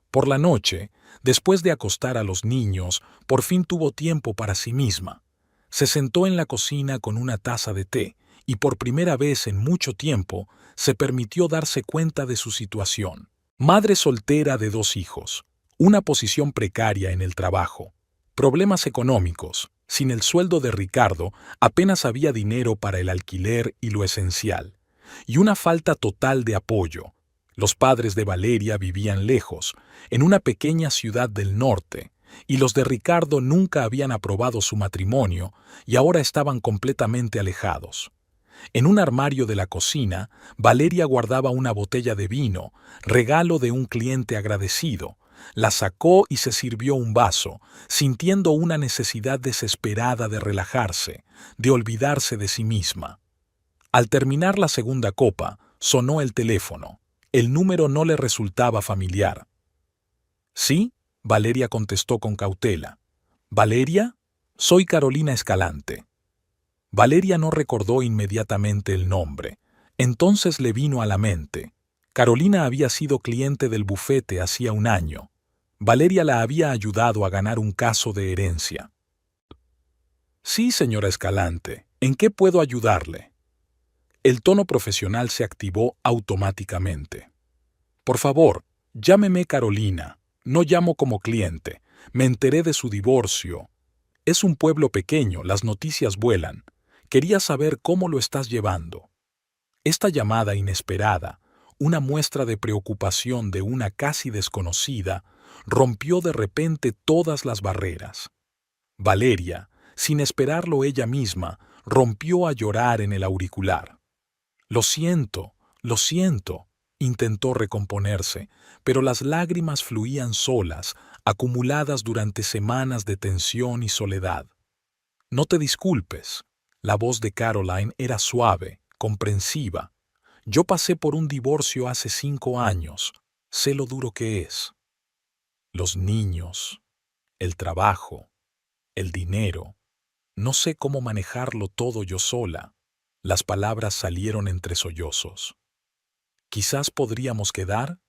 Por la noche, después de acostar a los niños, por fin tuvo tiempo para sí misma. Se sentó en la cocina con una taza de té y por primera vez en mucho tiempo se permitió darse cuenta de su situación. Madre soltera de 2 hijos, una posición precaria en el trabajo, problemas económicos. Sin el sueldo de Ricardo, apenas había dinero para el alquiler y lo esencial, y una falta total de apoyo. Los padres de Valeria vivían lejos, en una pequeña ciudad del norte, y los de Ricardo nunca habían aprobado su matrimonio y ahora estaban completamente alejados. En un armario de la cocina, Valeria guardaba una botella de vino, regalo de un cliente agradecido. La sacó y se sirvió un vaso, sintiendo una necesidad desesperada de relajarse, de olvidarse de sí misma. Al terminar la segunda copa, sonó el teléfono. El número no le resultaba familiar. «¿Sí?», Valeria contestó con cautela. «¿Valeria? Soy Carolina Escalante». Valeria no recordó inmediatamente el nombre. Entonces le vino a la mente. Carolina había sido cliente del bufete hacía un año. Valeria la había ayudado a ganar un caso de herencia. «Sí, señora Escalante, ¿en qué puedo ayudarle?». El tono profesional se activó automáticamente. «Por favor, llámeme Carolina. No llamo como cliente. Me enteré de su divorcio. Es un pueblo pequeño, las noticias vuelan. Quería saber cómo lo estás llevando». Esta llamada inesperada, una muestra de preocupación de una casi desconocida, rompió de repente todas las barreras. Valeria, sin esperarlo ella misma, rompió a llorar en el auricular. Lo siento», intentó recomponerse, pero las lágrimas fluían solas, acumuladas durante semanas de tensión y soledad. «No te disculpes». La voz de Caroline era suave, comprensiva. «Yo pasé por un divorcio hace 5 años. Sé lo duro que es. Los niños, el trabajo, el dinero. No sé cómo manejarlo todo yo sola». Las palabras salieron entre sollozos. «Quizás podríamos quedar.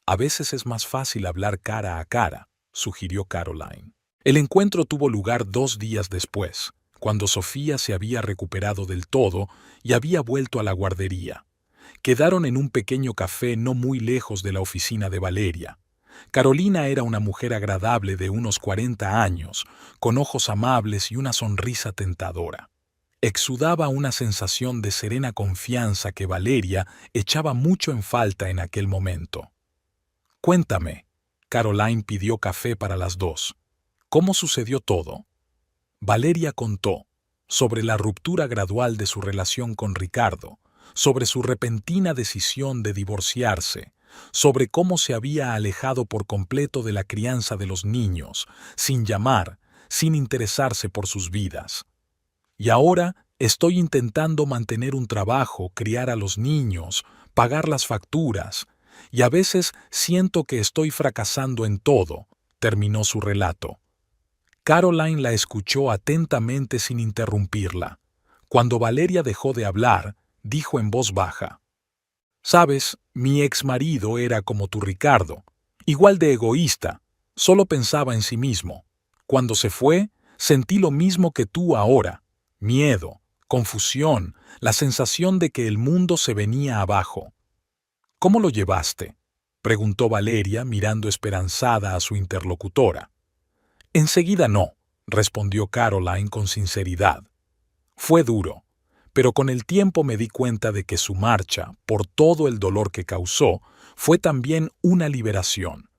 A veces es más fácil hablar cara a cara». sugirió Caroline. El encuentro tuvo lugar 2 días después, cuando Sofía se había recuperado del todo y había vuelto a la guardería. Quedaron en un pequeño café no muy lejos de la oficina de Valeria. Carolina era una mujer agradable de unos 40 años, con ojos amables y una sonrisa tentadora. Exudaba una sensación de serena confianza que Valeria echaba mucho en falta en aquel momento. «Cuéntame», Caroline pidió café para las dos. «¿Cómo sucedió todo?» Valeria contó sobre la ruptura gradual de su relación con Ricardo, sobre su repentina decisión de divorciarse, sobre cómo se había alejado por completo de la crianza de los niños, sin llamar, sin interesarse por sus vidas. Y ahora estoy intentando mantener un trabajo, criar a los niños, pagar las facturas, y a veces siento que estoy fracasando en todo, terminó su relato. Caroline la escuchó atentamente sin interrumpirla. Cuando Valeria dejó de hablar, dijo en voz baja: «Sabes, mi exmarido era como tu Ricardo, igual de egoísta, solo pensaba en sí mismo. Cuando se fue, sentí lo mismo que tú ahora, miedo, confusión, la sensación de que el mundo se venía abajo». «¿Cómo lo llevaste?», preguntó Valeria mirando esperanzada a su interlocutora. «Enseguida no», respondió Caroline con sinceridad. «Fue duro, pero con el tiempo me di cuenta de que su marcha, por todo el dolor que causó, fue también una liberación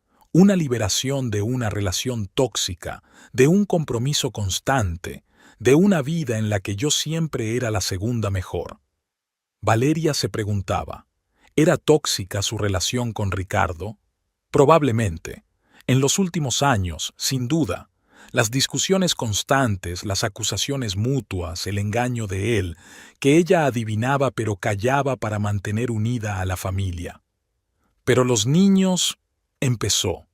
de una relación tóxica, de un compromiso constante, de una vida en la que yo siempre era la segunda mejor». Valeria se preguntaba, ¿era tóxica su relación con Ricardo? Probablemente. En los últimos años, sin duda. Las discusiones constantes, las acusaciones mutuas, el engaño de él, que ella adivinaba pero callaba para mantener unida a la familia. Pero los niños... empezó.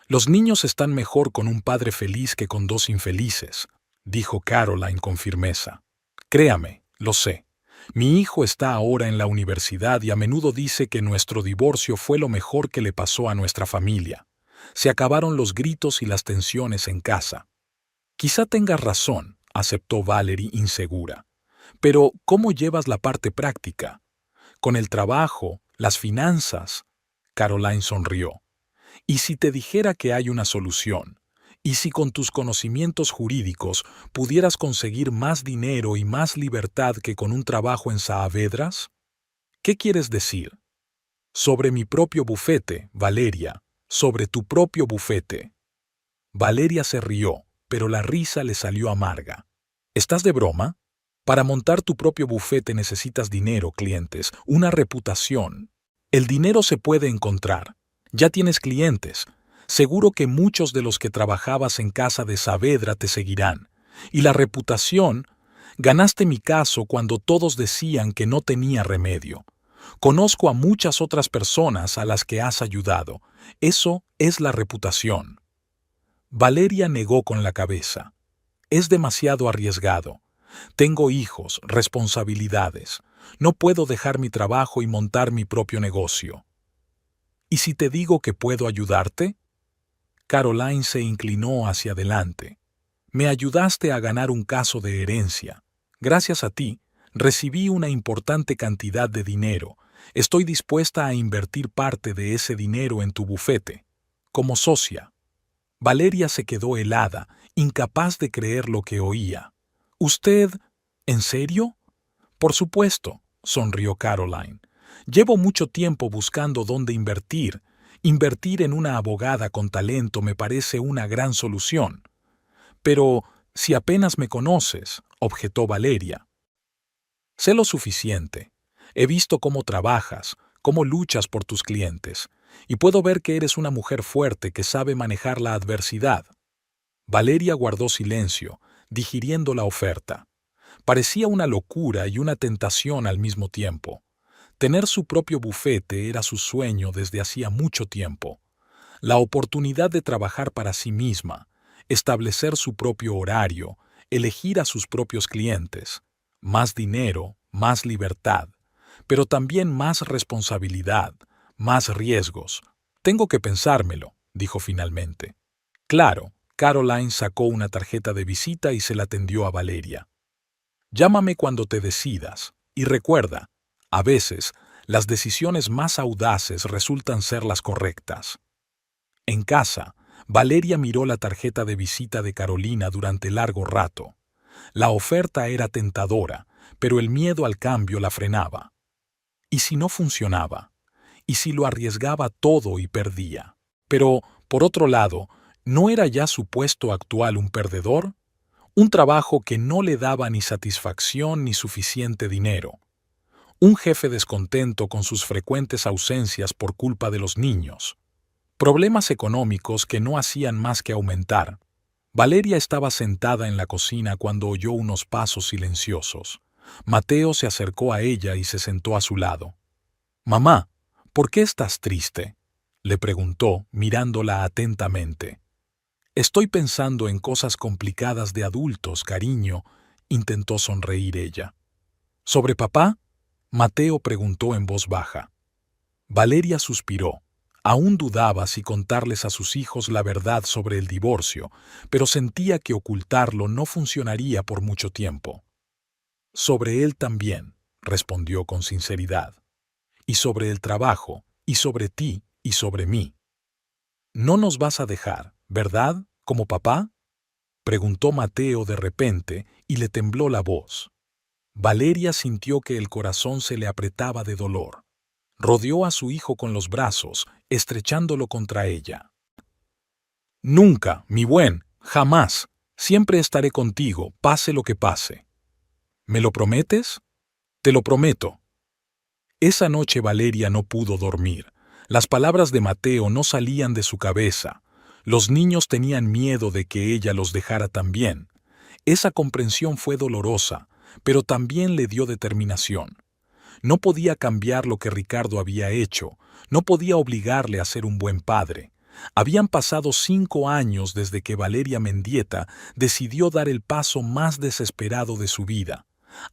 «Los niños están mejor con un padre feliz que con dos infelices», dijo Caroline con firmeza. «Créame, lo sé. Mi hijo está ahora en la universidad y a menudo dice que nuestro divorcio fue lo mejor que le pasó a nuestra familia. Se acabaron los gritos y las tensiones en casa». «Quizá tengas razón», aceptó Valerie insegura. «Pero, ¿cómo llevas la parte práctica? Con el trabajo, las finanzas». Caroline sonrió. «¿Y si te dijera que hay una solución? ¿Y si con tus conocimientos jurídicos pudieras conseguir más dinero y más libertad que con un trabajo en Saavedras?» «¿Qué quieres decir?» «Sobre mi propio bufete, Valeria, sobre tu propio bufete». Valeria se rió, pero la risa le salió amarga. «¿Estás de broma? Para montar tu propio bufete necesitas dinero, clientes, una reputación. El dinero se puede encontrar. Ya tienes clientes. Seguro que muchos de los que trabajabas en casa de Saavedra te seguirán. Y la reputación, ganaste mi caso cuando todos decían que no tenía remedio. Conozco a muchas otras personas a las que has ayudado. Eso es la reputación». Valeria negó con la cabeza. «Es demasiado arriesgado. Tengo hijos, responsabilidades. No puedo dejar mi trabajo y montar mi propio negocio». «¿Y si te digo que puedo ayudarte?» Caroline se inclinó hacia adelante. «Me ayudaste a ganar un caso de herencia. Gracias a ti, recibí una importante cantidad de dinero. Estoy dispuesta a invertir parte de ese dinero en tu bufete, como socia». Valeria se quedó helada, incapaz de creer lo que oía. «¿Usted? ¿En serio?» «Por supuesto», sonrió Caroline. «Llevo mucho tiempo buscando dónde invertir. Invertir en una abogada con talento me parece una gran solución». «Pero si apenas me conoces», objetó Valeria. «Sé lo suficiente. He visto cómo trabajas, cómo luchas por tus clientes, y puedo ver que eres una mujer fuerte que sabe manejar la adversidad». Valeria guardó silencio, digiriendo la oferta. Parecía una locura y una tentación al mismo tiempo. Tener su propio bufete era su sueño desde hacía mucho tiempo. La oportunidad de trabajar para sí misma, establecer su propio horario, elegir a sus propios clientes. Más dinero, más libertad, pero también más responsabilidad, más riesgos. «Tengo que pensármelo», dijo finalmente. Claro, Caroline sacó una tarjeta de visita y se la tendió a Valeria. Llámame cuando te decidas, y recuerda, a veces, las decisiones más audaces resultan ser las correctas. En casa, Valeria miró la tarjeta de visita de Carolina durante largo rato. La oferta era tentadora, pero el miedo al cambio la frenaba. ¿Y si no funcionaba? ¿Y si lo arriesgaba todo y perdía? Pero, por otro lado, ¿no era ya su puesto actual un perdedor? Un trabajo que no le daba ni satisfacción ni suficiente dinero. Un jefe descontento con sus frecuentes ausencias por culpa de los niños. Problemas económicos que no hacían más que aumentar. Valeria estaba sentada en la cocina cuando oyó unos pasos silenciosos. Mateo se acercó a ella y se sentó a su lado. «Mamá, ¿por qué estás triste?», le preguntó, mirándola atentamente. «Estoy pensando en cosas complicadas de adultos, cariño», intentó sonreír ella. «¿Sobre papá?», Mateo preguntó en voz baja. Valeria suspiró. Aún dudaba si contarles a sus hijos la verdad sobre el divorcio, pero sentía que ocultarlo no funcionaría por mucho tiempo. «Sobre él también», respondió con sinceridad. «Y sobre el trabajo, y sobre ti, y sobre mí». «No nos vas a dejar, ¿verdad, como papá?», preguntó Mateo de repente y le tembló la voz. Valeria sintió que el corazón se le apretaba de dolor. Rodeó a su hijo con los brazos, estrechándolo contra ella. «Nunca, mi buen, jamás. Siempre estaré contigo, pase lo que pase». «¿Me lo prometes?». «Te lo prometo». Esa noche Valeria no pudo dormir. Las palabras de Mateo no salían de su cabeza. Los niños tenían miedo de que ella los dejara también. Esa comprensión fue dolorosa, pero también le dio determinación. No podía cambiar lo que Ricardo había hecho, no podía obligarle a ser un buen padre. Habían pasado 5 años desde que Valeria Mendieta decidió dar el paso más desesperado de su vida,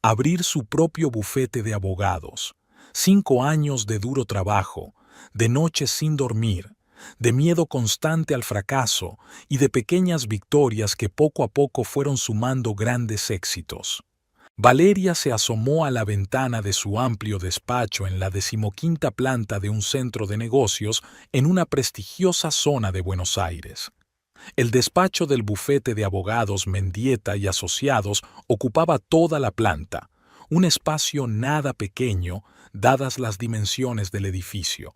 abrir su propio bufete de abogados. 5 años de duro trabajo, de noches sin dormir, de miedo constante al fracaso y de pequeñas victorias que poco a poco fueron sumando grandes éxitos. Valeria se asomó a la ventana de su amplio despacho en la 15ª planta de un centro de negocios en una prestigiosa zona de Buenos Aires. El despacho del bufete de abogados Mendieta y Asociados ocupaba toda la planta, un espacio nada pequeño, dadas las dimensiones del edificio.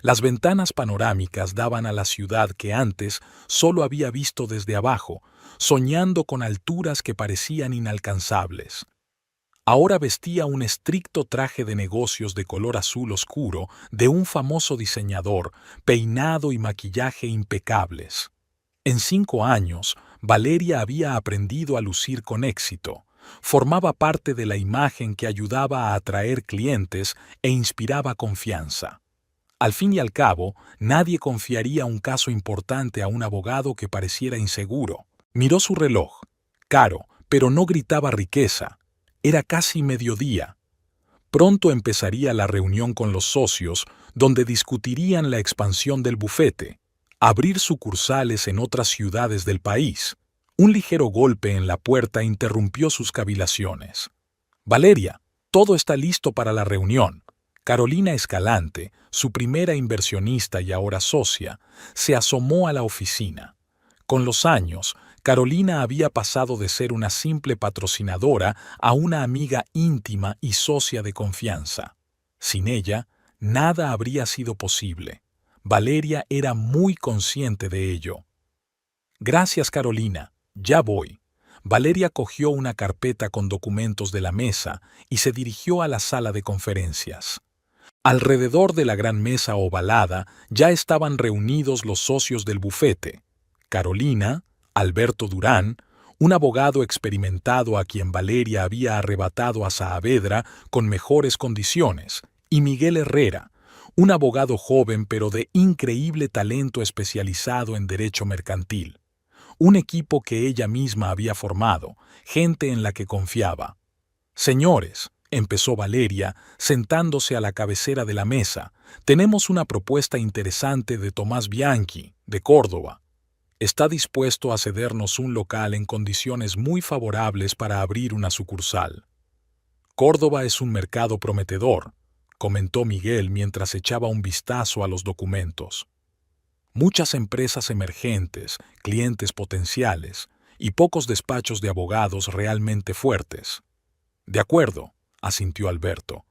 Las ventanas panorámicas daban a la ciudad que antes solo había visto desde abajo, soñando con alturas que parecían inalcanzables. Ahora vestía un estricto traje de negocios de color azul oscuro de un famoso diseñador, peinado y maquillaje impecables. En 5 años, Valeria había aprendido a lucir con éxito. Formaba parte de la imagen que ayudaba a atraer clientes e inspiraba confianza. Al fin y al cabo, nadie confiaría un caso importante a un abogado que pareciera inseguro. Miró su reloj. Caro, pero no gritaba riqueza. Era casi mediodía. Pronto empezaría la reunión con los socios, donde discutirían la expansión del bufete, abrir sucursales en otras ciudades del país. Un ligero golpe en la puerta interrumpió sus cavilaciones. «Valeria, todo está listo para la reunión». Carolina Escalante, su primera inversionista y ahora socia, se asomó a la oficina. Con los años, Carolina había pasado de ser una simple patrocinadora a una amiga íntima y socia de confianza. Sin ella, nada habría sido posible. Valeria era muy consciente de ello. «Gracias, Carolina. Ya voy». Valeria cogió una carpeta con documentos de la mesa y se dirigió a la sala de conferencias. Alrededor de la gran mesa ovalada ya estaban reunidos los socios del bufete. Carolina, Alberto Durán, un abogado experimentado a quien Valeria había arrebatado a Saavedra con mejores condiciones, y Miguel Herrera, un abogado joven pero de increíble talento especializado en derecho mercantil. Un equipo que ella misma había formado, gente en la que confiaba. «Señores, empezó Valeria, sentándose a la cabecera de la mesa. Tenemos una propuesta interesante de Tomás Bianchi, de Córdoba. Está dispuesto a cedernos un local en condiciones muy favorables para abrir una sucursal. Córdoba es un mercado prometedor, comentó Miguel mientras echaba un vistazo a los documentos. Muchas empresas emergentes, clientes potenciales y pocos despachos de abogados realmente fuertes. De acuerdo, asintió Alberto,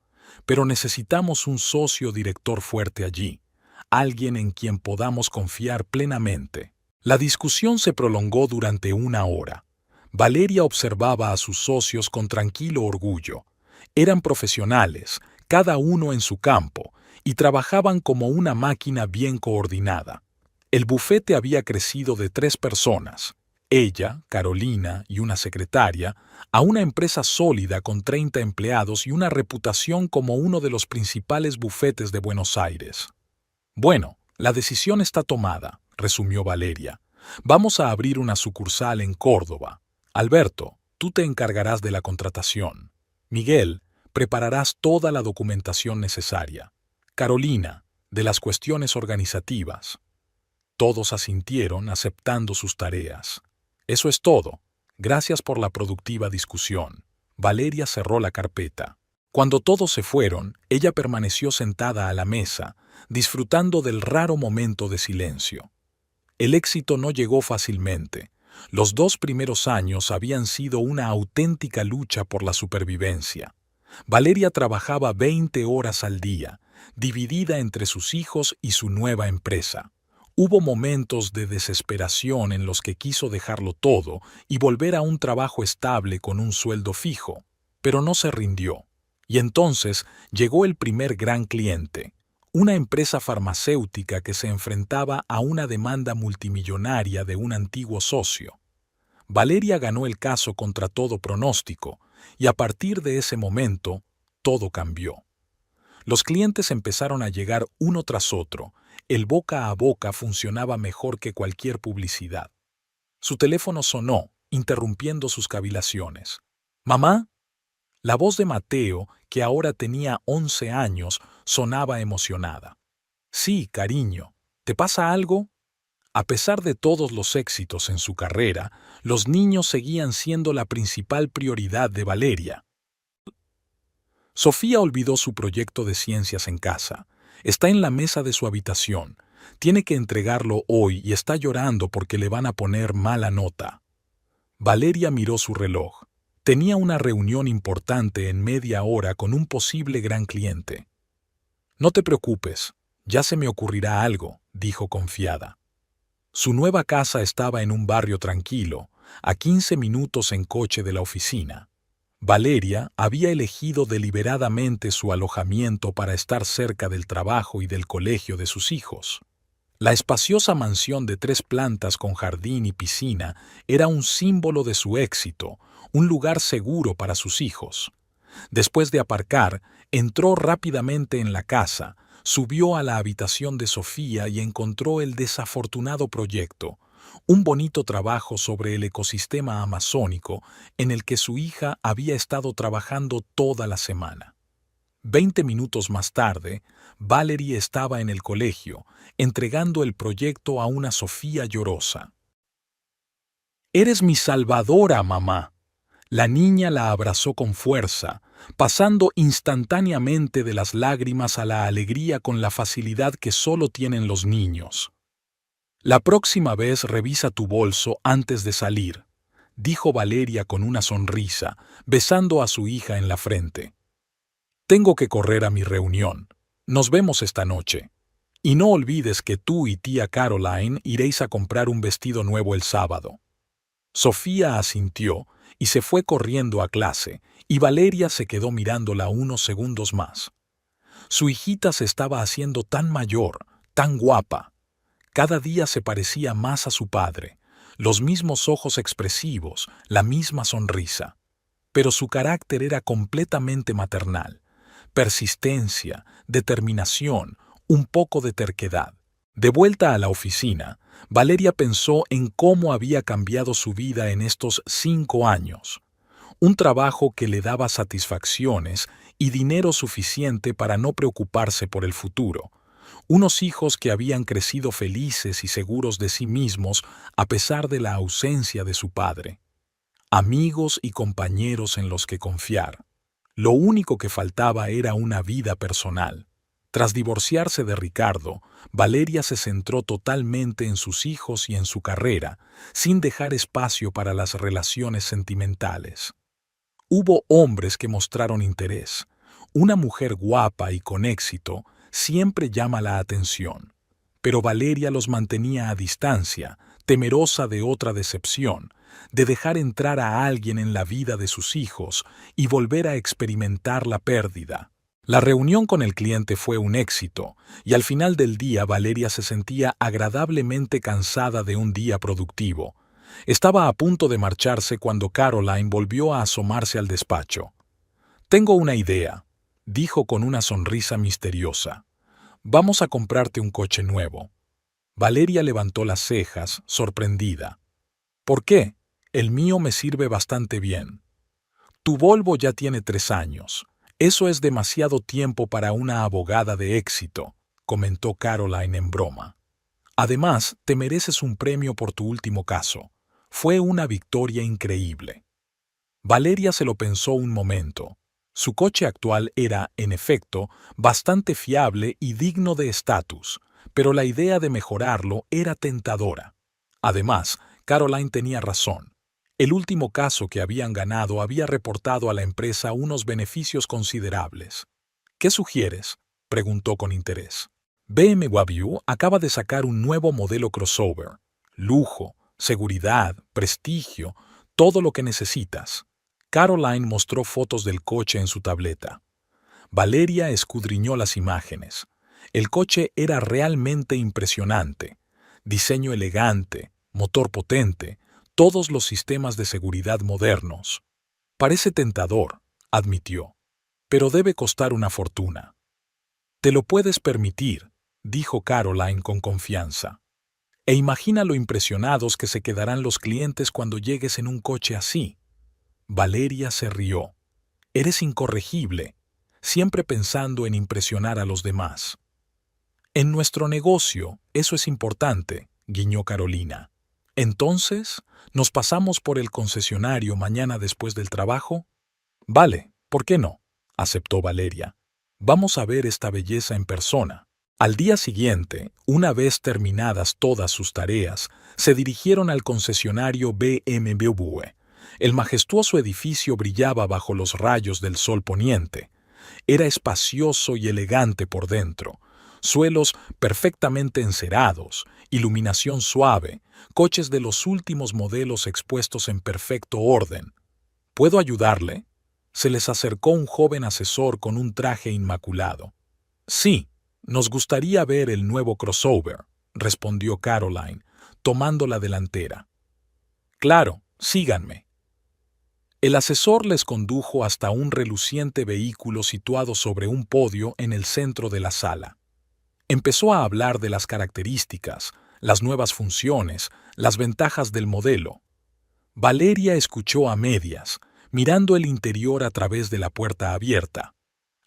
pero necesitamos un socio director fuerte allí, alguien en quien podamos confiar plenamente. La discusión se prolongó durante 1 hora. Valeria observaba a sus socios con tranquilo orgullo. Eran profesionales, cada uno en su campo, y trabajaban como una máquina bien coordinada. El bufete había crecido de 3 personas, ella, Carolina y una secretaria, a una empresa sólida con 30 empleados y una reputación como uno de los principales bufetes de Buenos Aires. Bueno, la decisión está tomada, resumió Valeria. Vamos a abrir una sucursal en Córdoba. Alberto, tú te encargarás de la contratación. Miguel, prepararás toda la documentación necesaria. Carolina, de las cuestiones organizativas. Todos asintieron aceptando sus tareas. Eso es todo. Gracias por la productiva discusión. Valeria cerró la carpeta. Cuando todos se fueron, ella permaneció sentada a la mesa, disfrutando del raro momento de silencio. El éxito no llegó fácilmente. Los 2 primeros años habían sido una auténtica lucha por la supervivencia. Valeria trabajaba 20 horas al día, dividida entre sus hijos y su nueva empresa. Hubo momentos de desesperación en los que quiso dejarlo todo y volver a un trabajo estable con un sueldo fijo, pero no se rindió. Y entonces llegó el primer gran cliente, una empresa farmacéutica que se enfrentaba a una demanda multimillonaria de un antiguo socio. Valeria ganó el caso contra todo pronóstico, y a partir de ese momento, todo cambió. Los clientes empezaron a llegar uno tras otro. El boca a boca funcionaba mejor que cualquier publicidad. Su teléfono sonó, interrumpiendo sus cavilaciones. «¿Mamá?» La voz de Mateo, que ahora tenía 11 años, sonaba emocionada. «Sí, cariño. ¿Te pasa algo?» A pesar de todos los éxitos en su carrera, los niños seguían siendo la principal prioridad de Valeria. Sofía olvidó su proyecto de ciencias en casa. Está en la mesa de su habitación. Tiene que entregarlo hoy y está llorando porque le van a poner mala nota. Valeria miró su reloj. Tenía una reunión importante en media hora con un posible gran cliente. «No te preocupes, ya se me ocurrirá algo», dijo confiada. Su nueva casa estaba en un barrio tranquilo, a 15 minutos en coche de la oficina. Valeria había elegido deliberadamente su alojamiento para estar cerca del trabajo y del colegio de sus hijos. La espaciosa mansión de 3 plantas con jardín y piscina era un símbolo de su éxito, un lugar seguro para sus hijos. Después de aparcar, entró rápidamente en la casa, subió a la habitación de Sofía y encontró el desafortunado proyecto, un bonito trabajo sobre el ecosistema amazónico en el que su hija había estado trabajando toda la semana. 20 minutos más tarde, Valerie estaba en el colegio, entregando el proyecto a una Sofía llorosa. «Eres mi salvadora, mamá». La niña la abrazó con fuerza, pasando instantáneamente de las lágrimas a la alegría con la facilidad que solo tienen los niños. «La próxima vez revisa tu bolso antes de salir», dijo Valeria con una sonrisa, besando a su hija en la frente. «Tengo que correr a mi reunión. Nos vemos esta noche. Y no olvides que tú y tía Caroline iréis a comprar un vestido nuevo el sábado». Sofía asintió y se fue corriendo a clase, y Valeria se quedó mirándola unos segundos más. Su hijita se estaba haciendo tan mayor, tan guapa. Cada día se parecía más a su padre, los mismos ojos expresivos, la misma sonrisa. Pero su carácter era completamente maternal. Persistencia, determinación, un poco de terquedad. De vuelta a la oficina, Valeria pensó en cómo había cambiado su vida en estos 5 años. un trabajo que le daba satisfacciones y dinero suficiente para no preocuparse por el futuro, unos hijos que habían crecido felices y seguros de sí mismos a pesar de la ausencia de su padre, amigos y compañeros en los que confiar. Lo único que faltaba era una vida personal. Tras divorciarse de Ricardo, Valeria se centró totalmente en sus hijos y en su carrera, sin dejar espacio para las relaciones sentimentales. Hubo hombres que mostraron interés. Una mujer guapa y con éxito siempre llama la atención, pero Valeria los mantenía a distancia, temerosa de otra decepción, de dejar entrar a alguien en la vida de sus hijos y volver a experimentar la pérdida. La reunión con el cliente fue un éxito, y al final del día Valeria se sentía agradablemente cansada de un día productivo. Estaba a punto de marcharse cuando Caroline volvió a asomarse al despacho. «Tengo una idea», dijo con una sonrisa misteriosa. «Vamos a comprarte un coche nuevo». Valeria levantó las cejas, sorprendida. «¿Por qué? El mío me sirve bastante bien». «Tu Volvo ya tiene 3 años. Eso es demasiado tiempo para una abogada de éxito», comentó Caroline en broma. «Además, te mereces un premio por tu último caso. Fue una victoria increíble». Valeria se lo pensó un momento. Su coche actual era, en efecto, bastante fiable y digno de estatus, pero la idea de mejorarlo era tentadora. Además, Caroline tenía razón. El último caso que habían ganado había reportado a la empresa unos beneficios considerables. «¿Qué sugieres?», preguntó con interés. BMW acaba de sacar un nuevo modelo crossover. Lujo, seguridad, prestigio, todo lo que necesitas. Caroline mostró fotos del coche en su tableta. Valeria escudriñó las imágenes. El coche era realmente impresionante. Diseño elegante, motor potente, todos los sistemas de seguridad modernos. «Parece tentador», admitió, «pero debe costar una fortuna». «Te lo puedes permitir», dijo Caroline con confianza. «E imagina lo impresionados que se quedarán los clientes cuando llegues en un coche así». Valeria se rió. «Eres incorregible, siempre pensando en impresionar a los demás». «En nuestro negocio, eso es importante», guiñó Carolina. «Entonces, ¿nos pasamos por el concesionario mañana después del trabajo?» «Vale, ¿por qué no?», aceptó Valeria. «Vamos a ver esta belleza en persona». Al día siguiente, una vez terminadas todas sus tareas, se dirigieron al concesionario BMW. El majestuoso edificio brillaba bajo los rayos del sol poniente. Era espacioso y elegante por dentro. Suelos perfectamente encerados, iluminación suave, coches de los últimos modelos expuestos en perfecto orden. «¿Puedo ayudarle?», se les acercó un joven asesor con un traje inmaculado. «Sí, nos gustaría ver el nuevo crossover», respondió Caroline, tomando la delantera. «Claro, síganme». El asesor les condujo hasta un reluciente vehículo situado sobre un podio en el centro de la sala. Empezó a hablar de las características, las nuevas funciones, las ventajas del modelo. Valeria escuchó a medias, mirando el interior a través de la puerta abierta.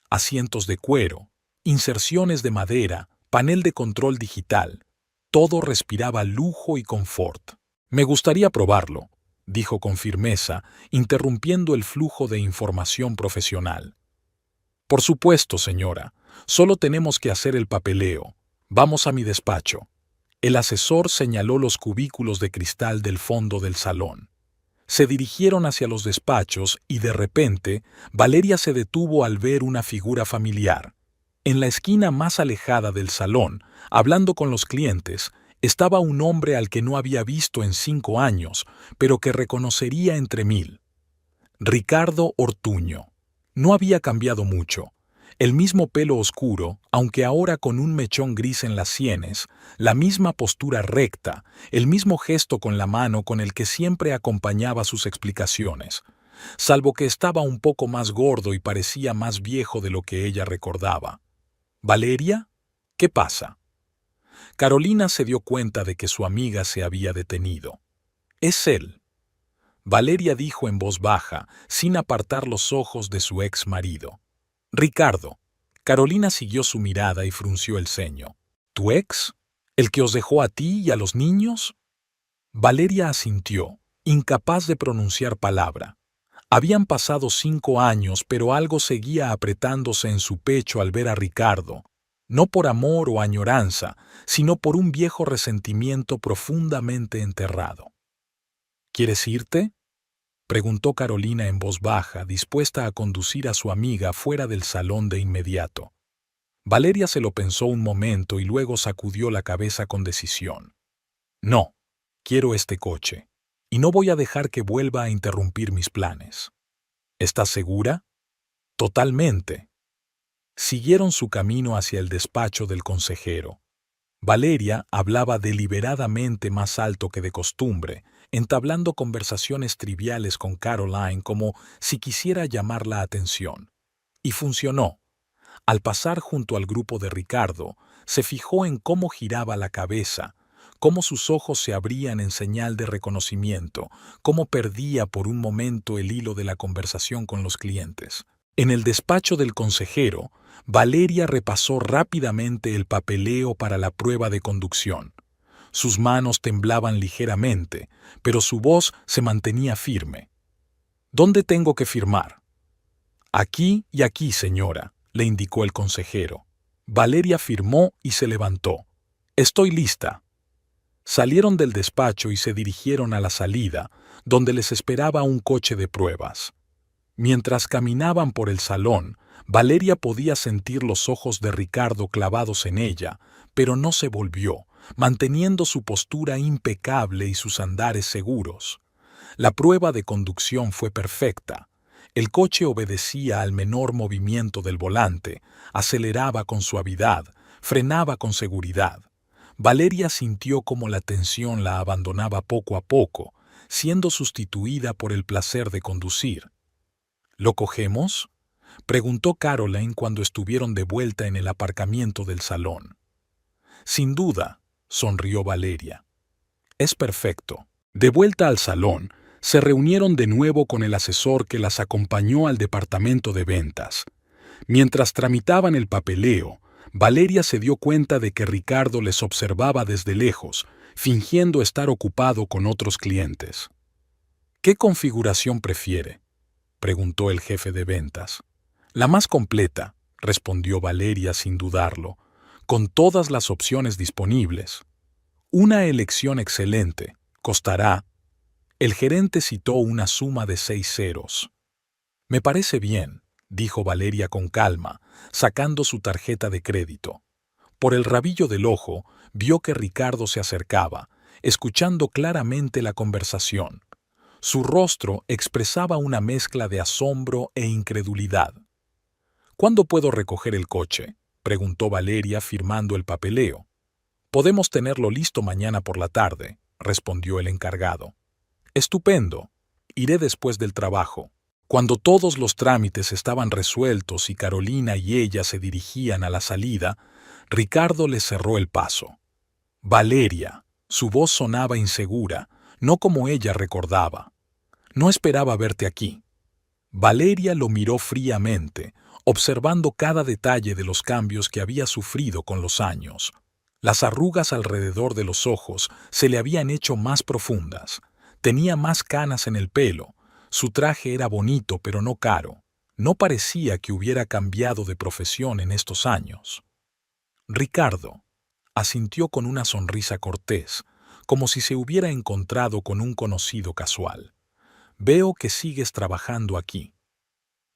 Asientos de cuero, inserciones de madera, panel de control digital. Todo respiraba lujo y confort. «Me gustaría probarlo», dijo con firmeza, interrumpiendo el flujo de información profesional. «Por supuesto, señora. Solo tenemos que hacer el papeleo. Vamos a mi despacho». El asesor señaló los cubículos de cristal del fondo del salón. Se dirigieron hacia los despachos y de repente Valeria se detuvo al ver una figura familiar. En la esquina más alejada del salón, hablando con los clientes, estaba un hombre al que no había visto en 5 años, pero que reconocería entre 1000. Ricardo Ortuño. No había cambiado mucho. El mismo pelo oscuro, aunque ahora con un mechón gris en las sienes, la misma postura recta, el mismo gesto con la mano con el que siempre acompañaba sus explicaciones, salvo que estaba un poco más gordo y parecía más viejo de lo que ella recordaba. «¿Valeria? ¿Qué pasa?». Carolina se dio cuenta de que su amiga se había detenido. «Es él». Valeria dijo en voz baja, sin apartar los ojos de su ex marido. Ricardo. Carolina siguió su mirada y frunció el ceño. ¿Tu ex? ¿El que os dejó a ti y a los niños? Valeria asintió, incapaz de pronunciar palabra. Habían pasado 5 años, pero algo seguía apretándose en su pecho al ver a Ricardo, no por amor o añoranza, sino por un viejo resentimiento profundamente enterrado. ¿Quieres irte?, preguntó Carolina en voz baja, dispuesta a conducir a su amiga fuera del salón de inmediato. Valeria se lo pensó un momento y luego sacudió la cabeza con decisión. No, quiero este coche, y no voy a dejar que vuelva a interrumpir mis planes. ¿Estás segura? Totalmente. Siguieron su camino hacia el despacho del consejero. Valeria hablaba deliberadamente más alto que de costumbre, entablando conversaciones triviales con Caroline como si quisiera llamar la atención. Y funcionó. Al pasar junto al grupo de Ricardo, se fijó en cómo giraba la cabeza, cómo sus ojos se abrían en señal de reconocimiento, cómo perdía por un momento el hilo de la conversación con los clientes. En el despacho del consejero, Valeria repasó rápidamente el papeleo para la prueba de conducción. Sus manos temblaban ligeramente, pero su voz se mantenía firme. ¿Dónde tengo que firmar? Aquí y aquí, señora, le indicó el consejero. Valeria firmó y se levantó. Estoy lista. Salieron del despacho y se dirigieron a la salida, donde les esperaba un coche de pruebas. Mientras caminaban por el salón, Valeria podía sentir los ojos de Ricardo clavados en ella, pero no se volvió, manteniendo su postura impecable y sus andares seguros. La prueba de conducción fue perfecta. El coche obedecía al menor movimiento del volante, aceleraba con suavidad, frenaba con seguridad. Valeria sintió cómo la tensión la abandonaba poco a poco, siendo sustituida por el placer de conducir. ¿Lo cogemos?, preguntó Caroline cuando estuvieron de vuelta en el aparcamiento del salón. Sin duda, sonrió Valeria. Es perfecto. De vuelta al salón, se reunieron de nuevo con el asesor que las acompañó al departamento de ventas. Mientras tramitaban el papeleo, Valeria se dio cuenta de que Ricardo les observaba desde lejos, fingiendo estar ocupado con otros clientes. ¿Qué configuración prefiere?, preguntó el jefe de ventas. La más completa, respondió Valeria sin dudarlo, con todas las opciones disponibles. Una elección excelente. Costará. El gerente citó una suma de 6 ceros. Me parece bien, dijo Valeria con calma, sacando su tarjeta de crédito. Por el rabillo del ojo, vio que Ricardo se acercaba, escuchando claramente la conversación. Su rostro expresaba una mezcla de asombro e incredulidad. ¿Cuándo puedo recoger el coche?, preguntó Valeria firmando el papeleo. Podemos tenerlo listo mañana por la tarde, respondió el encargado. Estupendo. Iré después del trabajo. Cuando todos los trámites estaban resueltos y Carolina y ella se dirigían a la salida, Ricardo les cerró el paso. Valeria, su voz sonaba insegura, no como ella recordaba. No esperaba verte aquí. Valeria lo miró fríamente, observando cada detalle de los cambios que había sufrido con los años. Las arrugas alrededor de los ojos se le habían hecho más profundas. Tenía más canas en el pelo. Su traje era bonito pero no caro. No parecía que hubiera cambiado de profesión en estos años. Ricardo, asintió con una sonrisa cortés, como si se hubiera encontrado con un conocido casual. Veo que sigues trabajando aquí.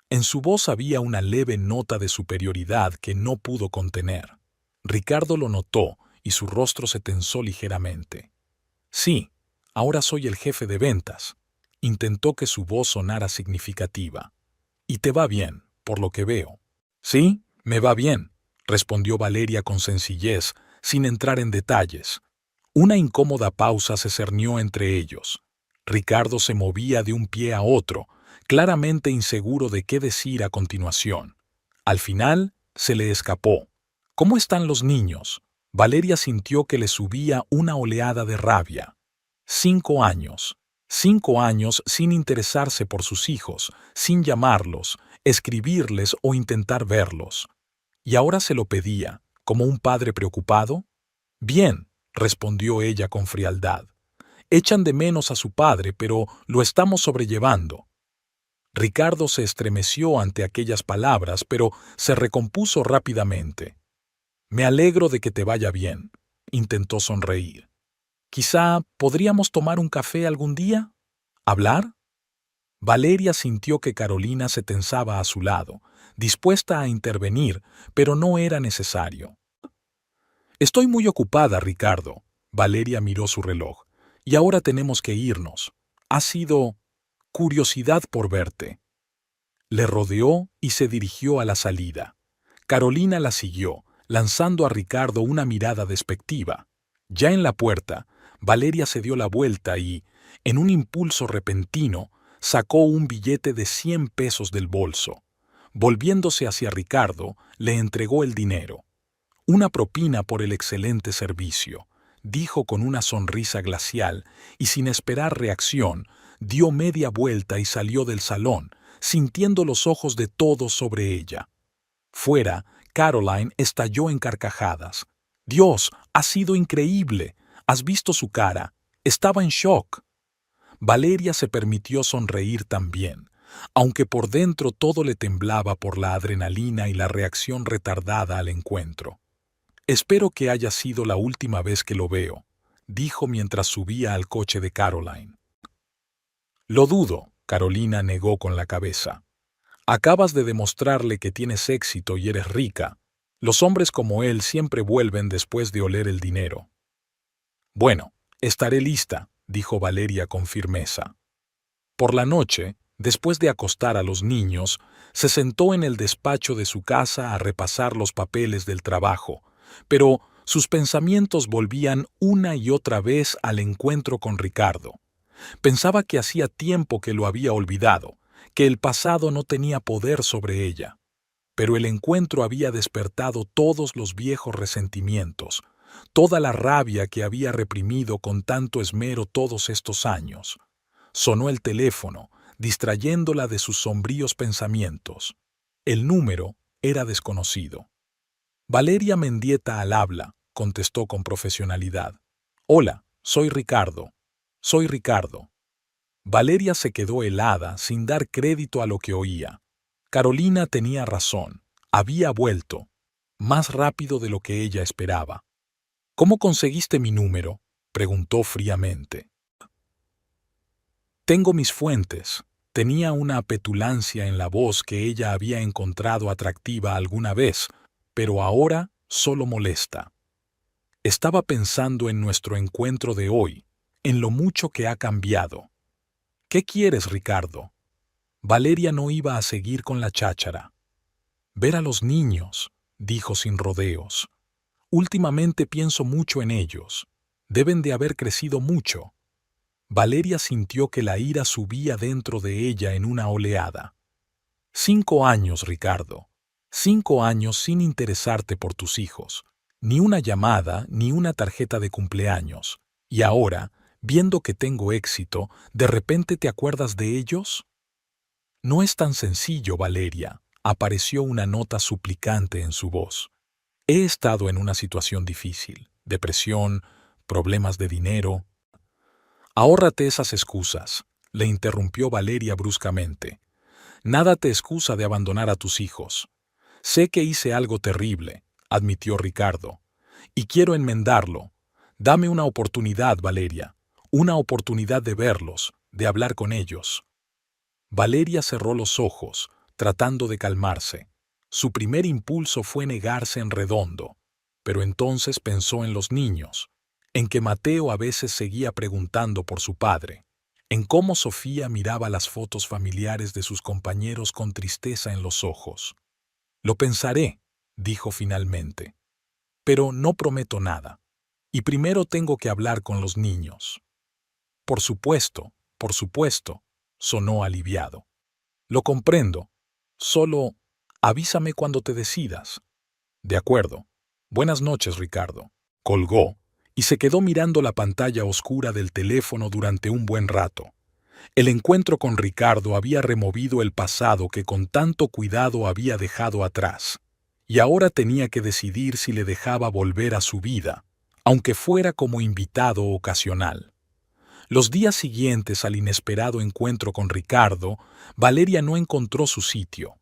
En su voz había una leve nota de superioridad que no pudo contener. Ricardo lo notó y su rostro se tensó ligeramente. Sí, ahora soy el jefe de ventas. Intentó que su voz sonara significativa. Y te va bien, por lo que veo. Sí, me va bien, respondió Valeria con sencillez, sin entrar en detalles. Una incómoda pausa se cernió entre ellos. Ricardo se movía de un pie a otro, claramente inseguro de qué decir a continuación. Al final, se le escapó. ¿Cómo están los niños? Valeria sintió que le subía una oleada de rabia. 5 años. 5 años sin interesarse por sus hijos, sin llamarlos, escribirles o intentar verlos. ¿Y ahora se lo pedía, como un padre preocupado? Bien, respondió ella con frialdad. Echan de menos a su padre, pero lo estamos sobrellevando. Ricardo se estremeció ante aquellas palabras, pero se recompuso rápidamente. Me alegro de que te vaya bien, intentó sonreír. Quizá podríamos tomar un café algún día. ¿Hablar? Valeria sintió que Carolina se tensaba a su lado, dispuesta a intervenir, pero no era necesario. Estoy muy ocupada, Ricardo. Valeria miró su reloj. Y ahora tenemos que irnos. Ha sido curiosidad por verte. Le rodeó y se dirigió a la salida. Carolina la siguió, lanzando a Ricardo una mirada despectiva. Ya en la puerta, Valeria se dio la vuelta y, en un impulso repentino, sacó un billete de 100 pesos del bolso. Volviéndose hacia Ricardo, le entregó el dinero. Una propina por el excelente servicio, dijo con una sonrisa glacial, y sin esperar reacción, dio media vuelta y salió del salón, sintiendo los ojos de todos sobre ella. Fuera, Caroline estalló en carcajadas. «Dios, ha sido increíble. ¿Has visto su cara? Estaba en shock». Valeria se permitió sonreír también, aunque por dentro todo le temblaba por la adrenalina y la reacción retardada al encuentro. «Espero que haya sido la última vez que lo veo», dijo mientras subía al coche de Caroline. «Lo dudo», Carolina negó con la cabeza. «Acabas de demostrarle que tienes éxito y eres rica. Los hombres como él siempre vuelven después de oler el dinero». «Bueno, estaré lista», dijo Valeria con firmeza. Por la noche, después de acostar a los niños, se sentó en el despacho de su casa a repasar los papeles del trabajo, pero sus pensamientos volvían una y otra vez al encuentro con Ricardo. Pensaba que hacía tiempo que lo había olvidado, que el pasado no tenía poder sobre ella. Pero el encuentro había despertado todos los viejos resentimientos, toda la rabia que había reprimido con tanto esmero todos estos años. Sonó el teléfono, distrayéndola de sus sombríos pensamientos. El número era desconocido. «Valeria Mendieta al habla», contestó con profesionalidad. «Hola, soy Ricardo. Soy Ricardo». Valeria se quedó helada sin dar crédito a lo que oía. Carolina tenía razón. Había vuelto. Más rápido de lo que ella esperaba. «¿Cómo conseguiste mi número?», preguntó fríamente. «Tengo mis fuentes». Tenía una petulancia en la voz que ella había encontrado atractiva alguna vez, pero ahora solo molesta. Estaba pensando en nuestro encuentro de hoy, en lo mucho que ha cambiado. «¿Qué quieres, Ricardo?». Valeria no iba a seguir con la cháchara. «Ver a los niños», dijo sin rodeos. «Últimamente pienso mucho en ellos. Deben de haber crecido mucho». Valeria sintió que la ira subía dentro de ella en una oleada. 5 años, Ricardo. 5 años sin interesarte por tus hijos. Ni una llamada, ni una tarjeta de cumpleaños. Y ahora, viendo que tengo éxito, ¿de repente te acuerdas de ellos? No es tan sencillo, Valeria. Apareció una nota suplicante en su voz. He estado en una situación difícil. Depresión, problemas de dinero. Ahórrate esas excusas, le interrumpió Valeria bruscamente. Nada te excusa de abandonar a tus hijos. Sé que hice algo terrible, admitió Ricardo, y quiero enmendarlo. Dame una oportunidad, Valeria, una oportunidad de verlos, de hablar con ellos. Valeria cerró los ojos, tratando de calmarse. Su primer impulso fue negarse en redondo, pero entonces pensó en los niños, en que Mateo a veces seguía preguntando por su padre, en cómo Sofía miraba las fotos familiares de sus compañeros con tristeza en los ojos. «Lo pensaré», dijo finalmente, «pero no prometo nada. Y primero tengo que hablar con los niños». Por supuesto», sonó aliviado. «Lo comprendo. Solo avísame cuando te decidas». «De acuerdo. Buenas noches, Ricardo». Colgó y se quedó mirando la pantalla oscura del teléfono durante un buen rato. El encuentro con Ricardo había removido el pasado que con tanto cuidado había dejado atrás, y ahora tenía que decidir si le dejaba volver a su vida, aunque fuera como invitado ocasional. Los días siguientes al inesperado encuentro con Ricardo, Valeria no encontró su sitio.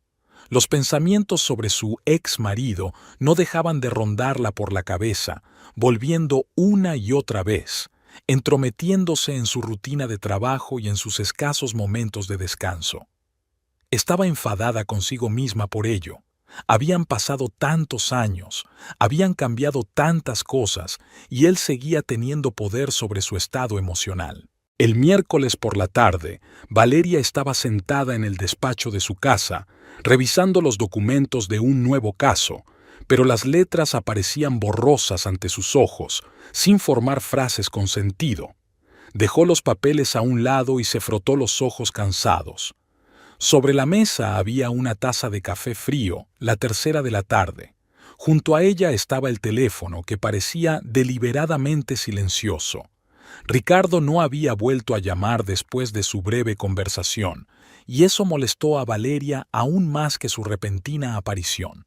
Los pensamientos sobre su ex marido no dejaban de rondarla por la cabeza, volviendo una y otra vez, entrometiéndose en su rutina de trabajo y en sus escasos momentos de descanso. Estaba enfadada consigo misma por ello. Habían pasado tantos años, habían cambiado tantas cosas, y él seguía teniendo poder sobre su estado emocional. El miércoles por la tarde, Valeria estaba sentada en el despacho de su casa, revisando los documentos de un nuevo caso, pero las letras aparecían borrosas ante sus ojos, sin formar frases con sentido. Dejó los papeles a un lado y se frotó los ojos cansados. Sobre la mesa había una taza de café frío, la tercera de la tarde. Junto a ella estaba el teléfono, que parecía deliberadamente silencioso. Ricardo no había vuelto a llamar después de su breve conversación, y eso molestó a Valeria aún más que su repentina aparición.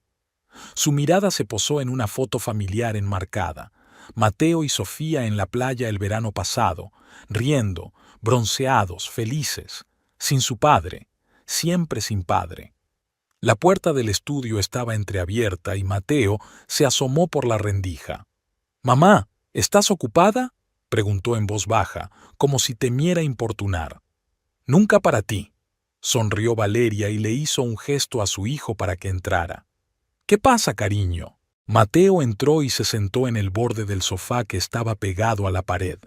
Su mirada se posó en una foto familiar enmarcada, Mateo y Sofía en la playa el verano pasado, riendo, bronceados, felices, sin su padre, siempre sin padre. La puerta del estudio estaba entreabierta y Mateo se asomó por la rendija. «Mamá, ¿estás ocupada?», preguntó en voz baja, como si temiera importunar. «Nunca para ti», sonrió Valeria y le hizo un gesto a su hijo para que entrara. «¿Qué pasa, cariño?». Mateo entró y se sentó en el borde del sofá que estaba pegado a la pared.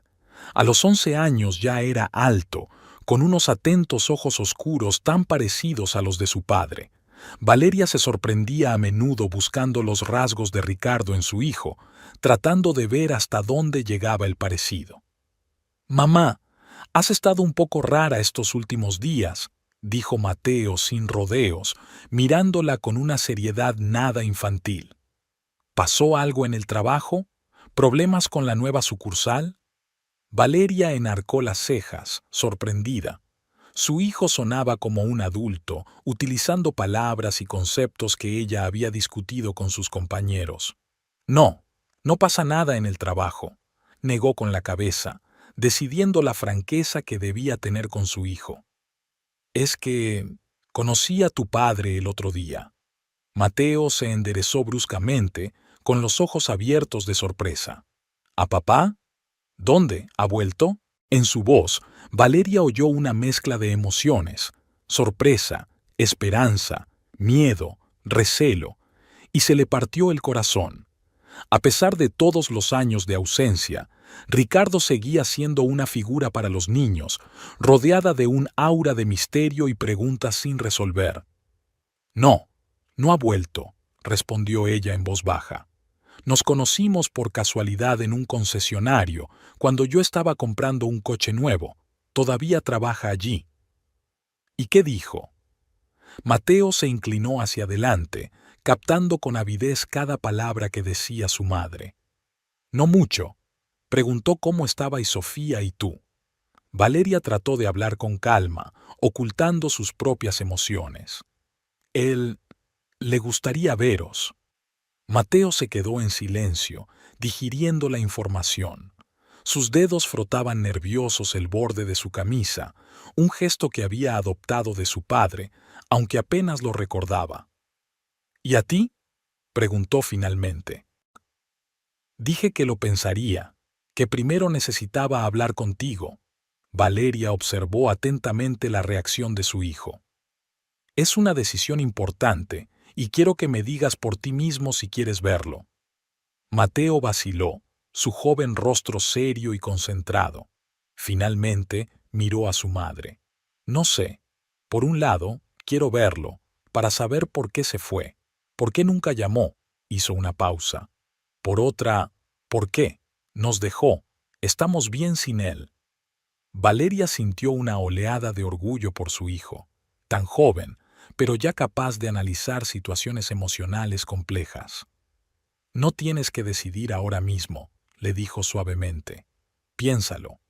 A los 11 años ya era alto, con unos atentos ojos oscuros tan parecidos a los de su padre. Valeria se sorprendía a menudo buscando los rasgos de Ricardo en su hijo, tratando de ver hasta dónde llegaba el parecido. «Mamá, has estado un poco rara estos últimos días», dijo Mateo sin rodeos, mirándola con una seriedad nada infantil. «¿Pasó algo en el trabajo? ¿Problemas con la nueva sucursal?». Valeria enarcó las cejas, sorprendida. Su hijo sonaba como un adulto, utilizando palabras y conceptos que ella había discutido con sus compañeros. «No, no pasa nada en el trabajo», negó con la cabeza, decidiendo la franqueza que debía tener con su hijo. «Es que conocí a tu padre el otro día». Mateo se enderezó bruscamente, con los ojos abiertos de sorpresa. «¿A papá? ¿Dónde? ¿Ha vuelto?». En su voz, Valeria oyó una mezcla de emociones: sorpresa, esperanza, miedo, recelo, y se le partió el corazón. A pesar de todos los años de ausencia, Ricardo seguía siendo una figura para los niños, rodeada de un aura de misterio y preguntas sin resolver. «No, no ha vuelto», respondió ella en voz baja. «Nos conocimos por casualidad en un concesionario, cuando yo estaba comprando un coche nuevo. Todavía trabaja allí». «¿Y qué dijo?». Mateo se inclinó hacia adelante, captando con avidez cada palabra que decía su madre. «No mucho. Preguntó cómo estabais Sofía y tú». Valeria trató de hablar con calma, ocultando sus propias emociones. «Él le gustaría veros». Mateo se quedó en silencio, digiriendo la información. Sus dedos frotaban nerviosos el borde de su camisa, un gesto que había adoptado de su padre, aunque apenas lo recordaba. «¿Y a ti?», preguntó finalmente. «Dije que lo pensaría, que primero necesitaba hablar contigo». Valeria observó atentamente la reacción de su hijo. «Es una decisión importante, y quiero que me digas por ti mismo si quieres verlo». Mateo vaciló, su joven rostro serio y concentrado. Finalmente miró a su madre. «No sé. Por un lado, quiero verlo, para saber por qué se fue. ¿Por qué nunca llamó?», hizo una pausa. «Por otra, ¿por qué? Nos dejó. Estamos bien sin él». Valeria sintió una oleada de orgullo por su hijo, tan joven, pero ya capaz de analizar situaciones emocionales complejas. «No tienes que decidir ahora mismo», le dijo suavemente. «Piénsalo.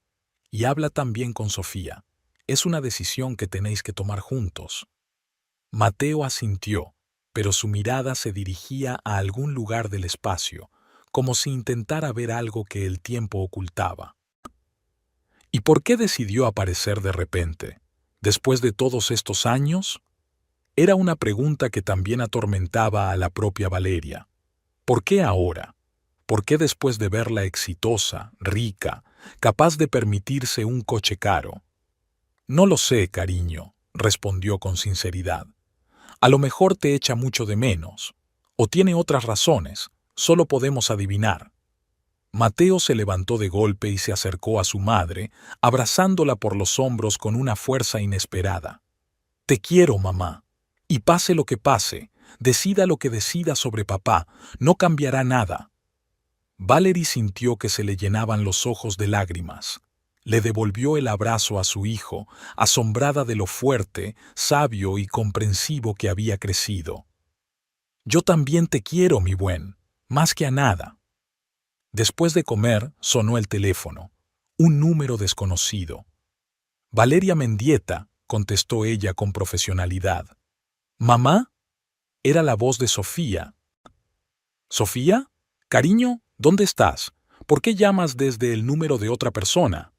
Y habla también con Sofía. Es una decisión que tenéis que tomar juntos. Mateo asintió, pero su mirada se dirigía a algún lugar del espacio, como si intentara ver algo que el tiempo ocultaba. ¿Y por qué decidió aparecer de repente, después de todos estos años? Era una pregunta que también atormentaba a la propia Valeria. ¿Por qué ahora? ¿Por qué después de verla exitosa, rica, capaz de permitirse un coche caro? No lo sé, cariño, respondió con sinceridad. A lo mejor te echa mucho de menos, o tiene otras razones, solo podemos adivinar. Mateo se levantó de golpe y se acercó a su madre, abrazándola por los hombros con una fuerza inesperada. Te quiero, mamá. Y pase lo que pase, decida lo que decida sobre papá, no cambiará nada. Valerie sintió que se le llenaban los ojos de lágrimas. Le devolvió el abrazo a su hijo, asombrada de lo fuerte, sabio y comprensivo que había crecido. Yo también te quiero, mi buen, más que a nada. Después de comer, sonó el teléfono. Un número desconocido. Valeria Mendieta, contestó ella con profesionalidad. ¿Mamá? Era la voz de Sofía. ¿Sofía? Cariño, ¿dónde estás? ¿Por qué llamas desde el número de otra persona?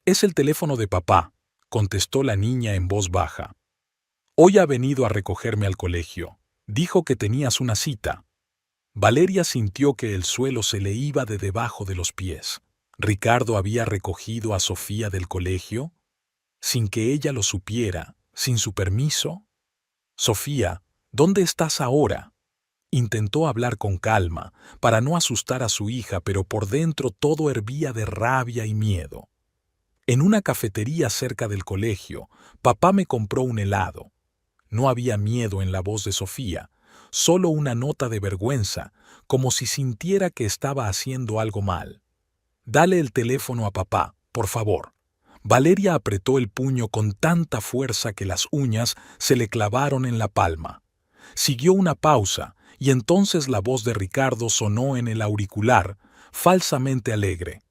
Es el teléfono de papá, contestó la niña en voz baja. Hoy ha venido a recogerme al colegio. Dijo que tenías una cita. Valeria sintió que el suelo se le iba de debajo de los pies. ¿Ricardo había recogido a Sofía del colegio? ¿Sin que ella lo supiera? ¿Sin su permiso? Sofía, ¿dónde estás ahora? Intentó hablar con calma, para no asustar a su hija, pero por dentro todo hervía de rabia y miedo. En una cafetería cerca del colegio, papá me compró un helado. No había miedo en la voz de Sofía, solo una nota de vergüenza, como si sintiera que estaba haciendo algo mal. Dale el teléfono a papá, por favor. Valeria apretó el puño con tanta fuerza que las uñas se le clavaron en la palma. Siguió una pausa, y entonces la voz de Ricardo sonó en el auricular, falsamente alegre.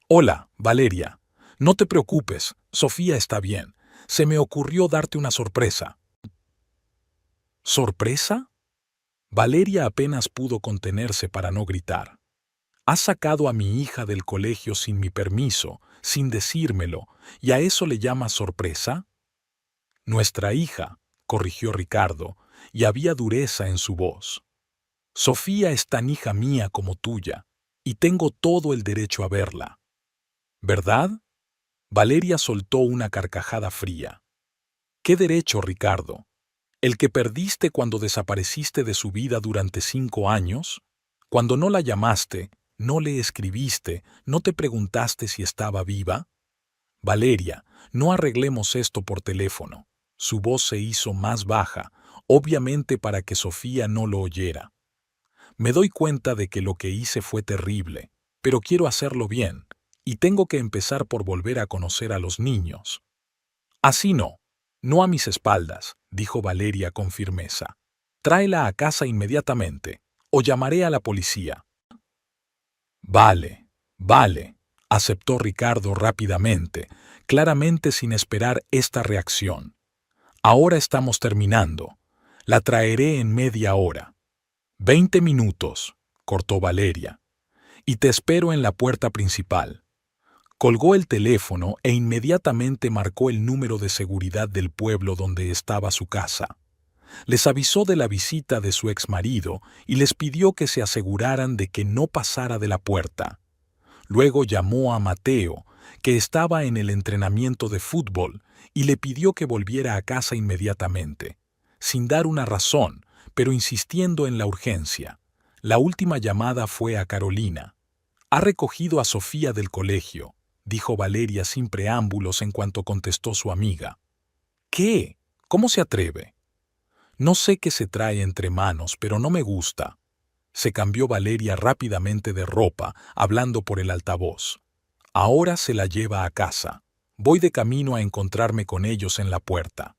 Hola, Valeria. No te preocupes, Sofía está bien. Se me ocurrió darte una sorpresa. ¿Sorpresa? Valeria apenas pudo contenerse para no gritar. Has sacado a mi hija del colegio sin mi permiso, sin decírmelo, ¿y a eso le llamas sorpresa? Nuestra hija, corrigió Ricardo, y había dureza en su voz. Sofía es tan hija mía como tuya, y tengo todo el derecho a verla. ¿Verdad? Valeria soltó una carcajada fría. ¿Qué derecho, Ricardo? ¿El que perdiste cuando desapareciste de su vida durante 5 años? Cuando no la llamaste, no le escribiste, no te preguntaste si estaba viva. Valeria, no arreglemos esto por teléfono. Su voz se hizo más baja, obviamente para que Sofía no lo oyera. Me doy cuenta de que lo que hice fue terrible, pero quiero hacerlo bien, y tengo que empezar por volver a conocer a los niños. Así no, no a mis espaldas, dijo Valeria con firmeza. Tráela a casa inmediatamente, o llamaré a la policía. Vale, vale, aceptó Ricardo rápidamente, claramente sin esperar esta reacción. Ahora estamos terminando. La traeré en media hora. 20 minutos, cortó Valeria. Y te espero en la puerta principal. Colgó el teléfono e inmediatamente marcó el número de seguridad del pueblo donde estaba su casa. Les avisó de la visita de su exmarido y les pidió que se aseguraran de que no pasara de la puerta. Luego llamó a Mateo, que estaba en el entrenamiento de fútbol, y le pidió que volviera a casa inmediatamente, sin dar una razón, pero insistiendo en la urgencia. La última llamada fue a Carolina. Ha recogido a Sofía del colegio, dijo Valeria sin preámbulos en cuanto contestó su amiga. ¿Qué? ¿Cómo se atreve? No sé qué se trae entre manos, pero no me gusta. Se cambió Valeria rápidamente de ropa, hablando por el altavoz. Ahora se la lleva a casa. Voy de camino a encontrarme con ellos en la puerta.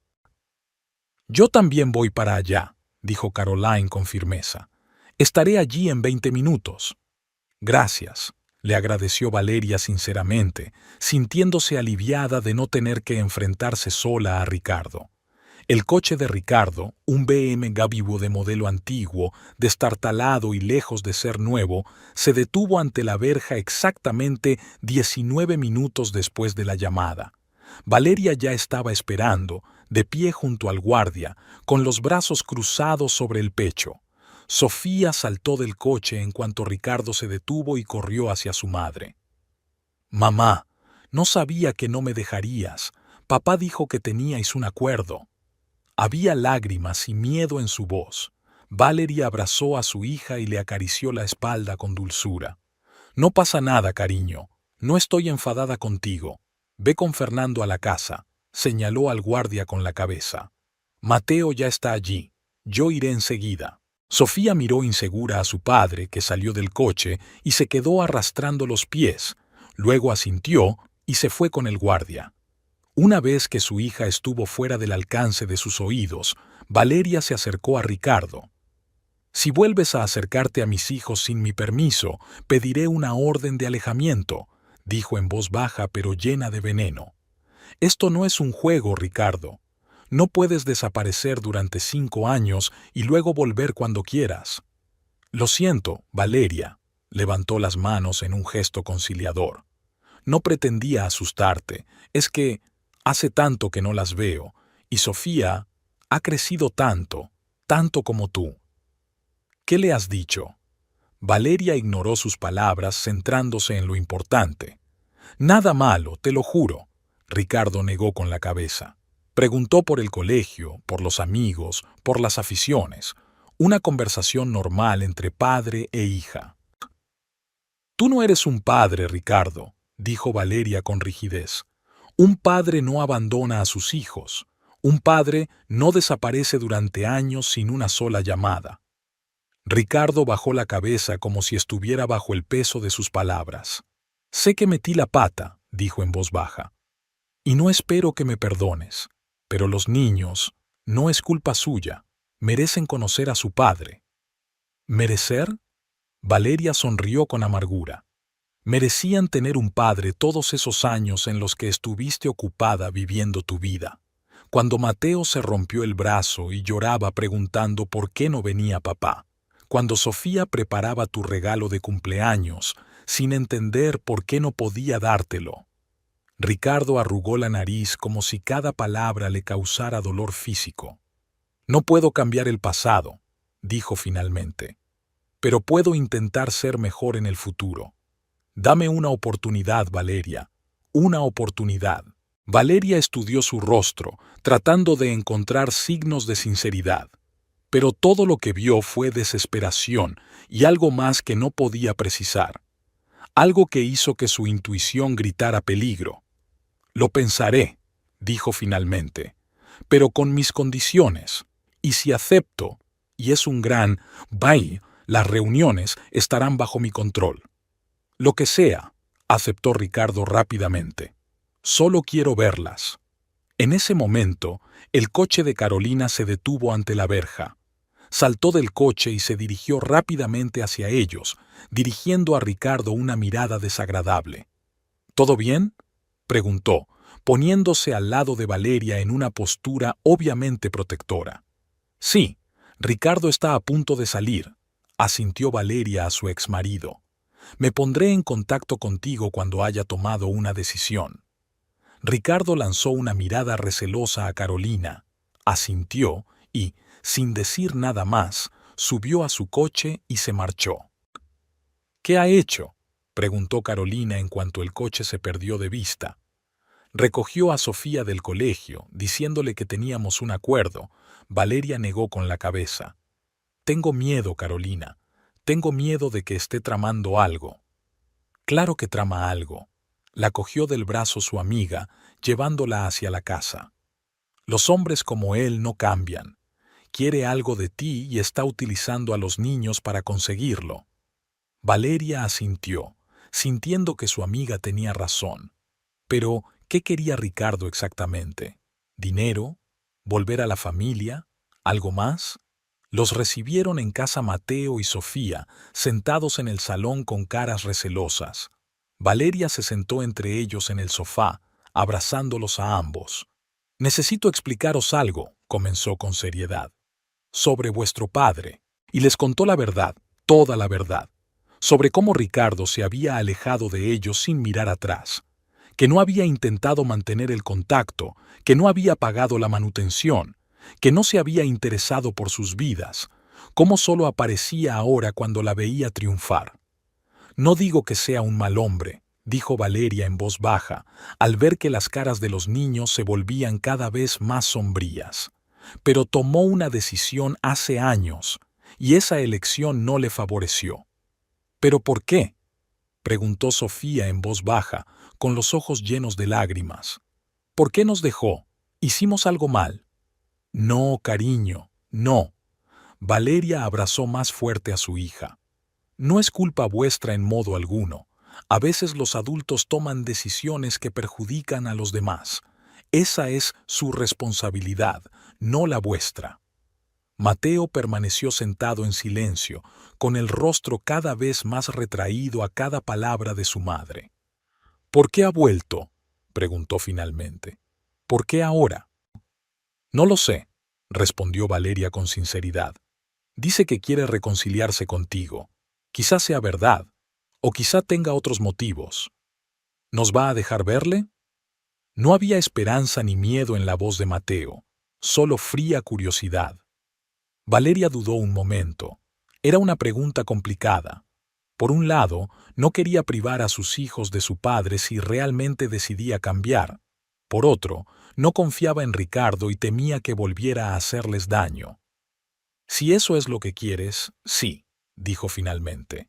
Yo también voy para allá, dijo Caroline con firmeza. Estaré allí en 20 minutos. Gracias, le agradeció Valeria sinceramente, sintiéndose aliviada de no tener que enfrentarse sola a Ricardo. El coche de Ricardo, un BM Gabibu de modelo antiguo, destartalado y lejos de ser nuevo, se detuvo ante la verja exactamente 19 minutos después de la llamada. Valeria ya estaba esperando, de pie junto al guardia, con los brazos cruzados sobre el pecho. Sofía saltó del coche en cuanto Ricardo se detuvo y corrió hacia su madre. «Mamá, no sabía que no me dejarías. Papá dijo que teníais un acuerdo». Había lágrimas y miedo en su voz. Valeria abrazó a su hija y le acarició la espalda con dulzura. «No pasa nada, cariño. No estoy enfadada contigo. Ve con Fernando a la casa», señaló al guardia con la cabeza. «Mateo ya está allí. Yo iré enseguida». Sofía miró insegura a su padre, que salió del coche y se quedó arrastrando los pies. Luego asintió y se fue con el guardia. Una vez que su hija estuvo fuera del alcance de sus oídos, Valeria se acercó a Ricardo. «Si vuelves a acercarte a mis hijos sin mi permiso, pediré una orden de alejamiento», dijo en voz baja pero llena de veneno. «Esto no es un juego, Ricardo. No puedes desaparecer durante 5 años y luego volver cuando quieras». «Lo siento, Valeria», levantó las manos en un gesto conciliador. «No pretendía asustarte. Es que hace tanto que no las veo, y Sofía ha crecido tanto, tanto como tú». «¿Qué le has dicho?». Valeria ignoró sus palabras, centrándose en lo importante. «Nada malo, te lo juro», Ricardo negó con la cabeza. Preguntó por el colegio, por los amigos, por las aficiones. Una conversación normal entre padre e hija. «Tú no eres un padre, Ricardo», dijo Valeria con rigidez. «Un padre no abandona a sus hijos. Un padre no desaparece durante años sin una sola llamada». Ricardo bajó la cabeza como si estuviera bajo el peso de sus palabras. «Sé que metí la pata», dijo en voz baja, «y no espero que me perdones. Pero los niños, no es culpa suya, merecen conocer a su padre». «¿Merecer?». Valeria sonrió con amargura. «Merecían tener un padre todos esos años en los que estuviste ocupada viviendo tu vida. Cuando Mateo se rompió el brazo y lloraba preguntando por qué no venía papá. Cuando Sofía preparaba tu regalo de cumpleaños, sin entender por qué no podía dártelo». Ricardo arrugó la nariz como si cada palabra le causara dolor físico. «No puedo cambiar el pasado», dijo finalmente, «pero puedo intentar ser mejor en el futuro. Dame una oportunidad, Valeria, una oportunidad». Valeria estudió su rostro, tratando de encontrar signos de sinceridad. Pero todo lo que vio fue desesperación y algo más que no podía precisar. Algo que hizo que su intuición gritara peligro. «Lo pensaré», dijo finalmente, «pero con mis condiciones. Y si acepto, y es un gran bye, las reuniones estarán bajo mi control». «Lo que sea», aceptó Ricardo rápidamente. «Solo quiero verlas». En ese momento, el coche de Carolina se detuvo ante la verja. Saltó del coche y se dirigió rápidamente hacia ellos, dirigiendo a Ricardo una mirada desagradable. «¿Todo bien?», preguntó, poniéndose al lado de Valeria en una postura obviamente protectora. «Sí, Ricardo está a punto de salir», asintió Valeria a su exmarido. «Me pondré en contacto contigo cuando haya tomado una decisión». Ricardo lanzó una mirada recelosa a Carolina, asintió y, sin decir nada más, subió a su coche y se marchó. «¿Qué ha hecho?», preguntó Carolina en cuanto el coche se perdió de vista. «Recogió a Sofía del colegio, diciéndole que teníamos un acuerdo». Valeria negó con la cabeza. «Tengo miedo, Carolina. Tengo miedo de que esté tramando algo». «Claro que trama algo». La cogió del brazo su amiga, llevándola hacia la casa. «Los hombres como él no cambian. Quiere algo de ti y está utilizando a los niños para conseguirlo». Valeria asintió, sintiendo que su amiga tenía razón. Pero, ¿qué quería Ricardo exactamente? ¿Dinero? ¿Volver a la familia? ¿Algo más? Los recibieron en casa Mateo y Sofía, sentados en el salón con caras recelosas. Valeria se sentó entre ellos en el sofá, abrazándolos a ambos. «Necesito explicaros algo», comenzó con seriedad, «sobre vuestro padre». Y les contó la verdad, toda la verdad, sobre cómo Ricardo se había alejado de ellos sin mirar atrás, que no había intentado mantener el contacto, que no había pagado la manutención, que no se había interesado por sus vidas, cómo solo aparecía ahora cuando la veía triunfar. «No digo que sea un mal hombre», dijo Valeria en voz baja, al ver que las caras de los niños se volvían cada vez más sombrías. «Pero tomó una decisión hace años, y esa elección no le favoreció». «¿Pero por qué?», preguntó Sofía en voz baja, con los ojos llenos de lágrimas. «¿Por qué nos dejó? ¿Hicimos algo mal?». «No, cariño, no». Valeria abrazó más fuerte a su hija. «No es culpa vuestra en modo alguno. A veces los adultos toman decisiones que perjudican a los demás. Esa es su responsabilidad, no la vuestra». Mateo permaneció sentado en silencio, con el rostro cada vez más retraído a cada palabra de su madre. «¿Por qué ha vuelto?», preguntó finalmente. «¿Por qué ahora?». «No lo sé», respondió Valeria con sinceridad. «Dice que quiere reconciliarse contigo. Quizá sea verdad, o quizá tenga otros motivos. ¿Nos va a dejar verle?». No había esperanza ni miedo en la voz de Mateo, solo fría curiosidad. Valeria dudó un momento. Era una pregunta complicada. Por un lado, no quería privar a sus hijos de su padre si realmente decidía cambiar. Por otro, no confiaba en Ricardo y temía que volviera a hacerles daño. «Si eso es lo que quieres, sí», dijo finalmente.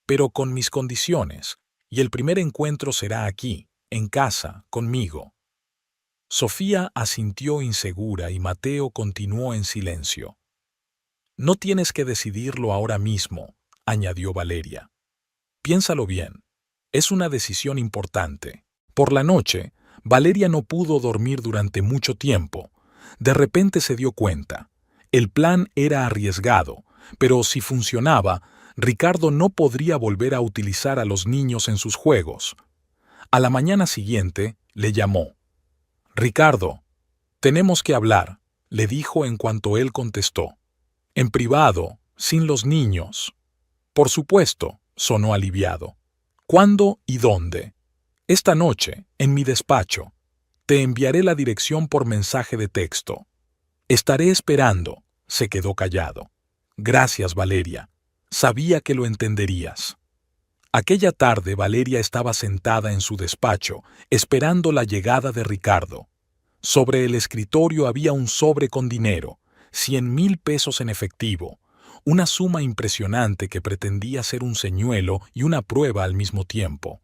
«Pero con mis condiciones, y el primer encuentro será aquí, en casa, conmigo». Sofía asintió insegura y Mateo continuó en silencio. «No tienes que decidirlo ahora mismo», añadió Valeria. «Piénsalo bien. Es una decisión importante». Por la noche, Valeria no pudo dormir durante mucho tiempo. De repente se dio cuenta. El plan era arriesgado, pero si funcionaba, Ricardo no podría volver a utilizar a los niños en sus juegos. A la mañana siguiente, le llamó. «Ricardo, tenemos que hablar», le dijo en cuanto él contestó. «En privado, sin los niños». «Por supuesto», sonó aliviado. «¿Cuándo y dónde?» «Esta noche, en mi despacho. Te enviaré la dirección por mensaje de texto». «Estaré esperando», se quedó callado. «Gracias, Valeria. Sabía que lo entenderías». Aquella tarde Valeria estaba sentada en su despacho, esperando la llegada de Ricardo. Sobre el escritorio había un sobre con dinero, 100,000 pesos en efectivo, una suma impresionante que pretendía ser un señuelo y una prueba al mismo tiempo.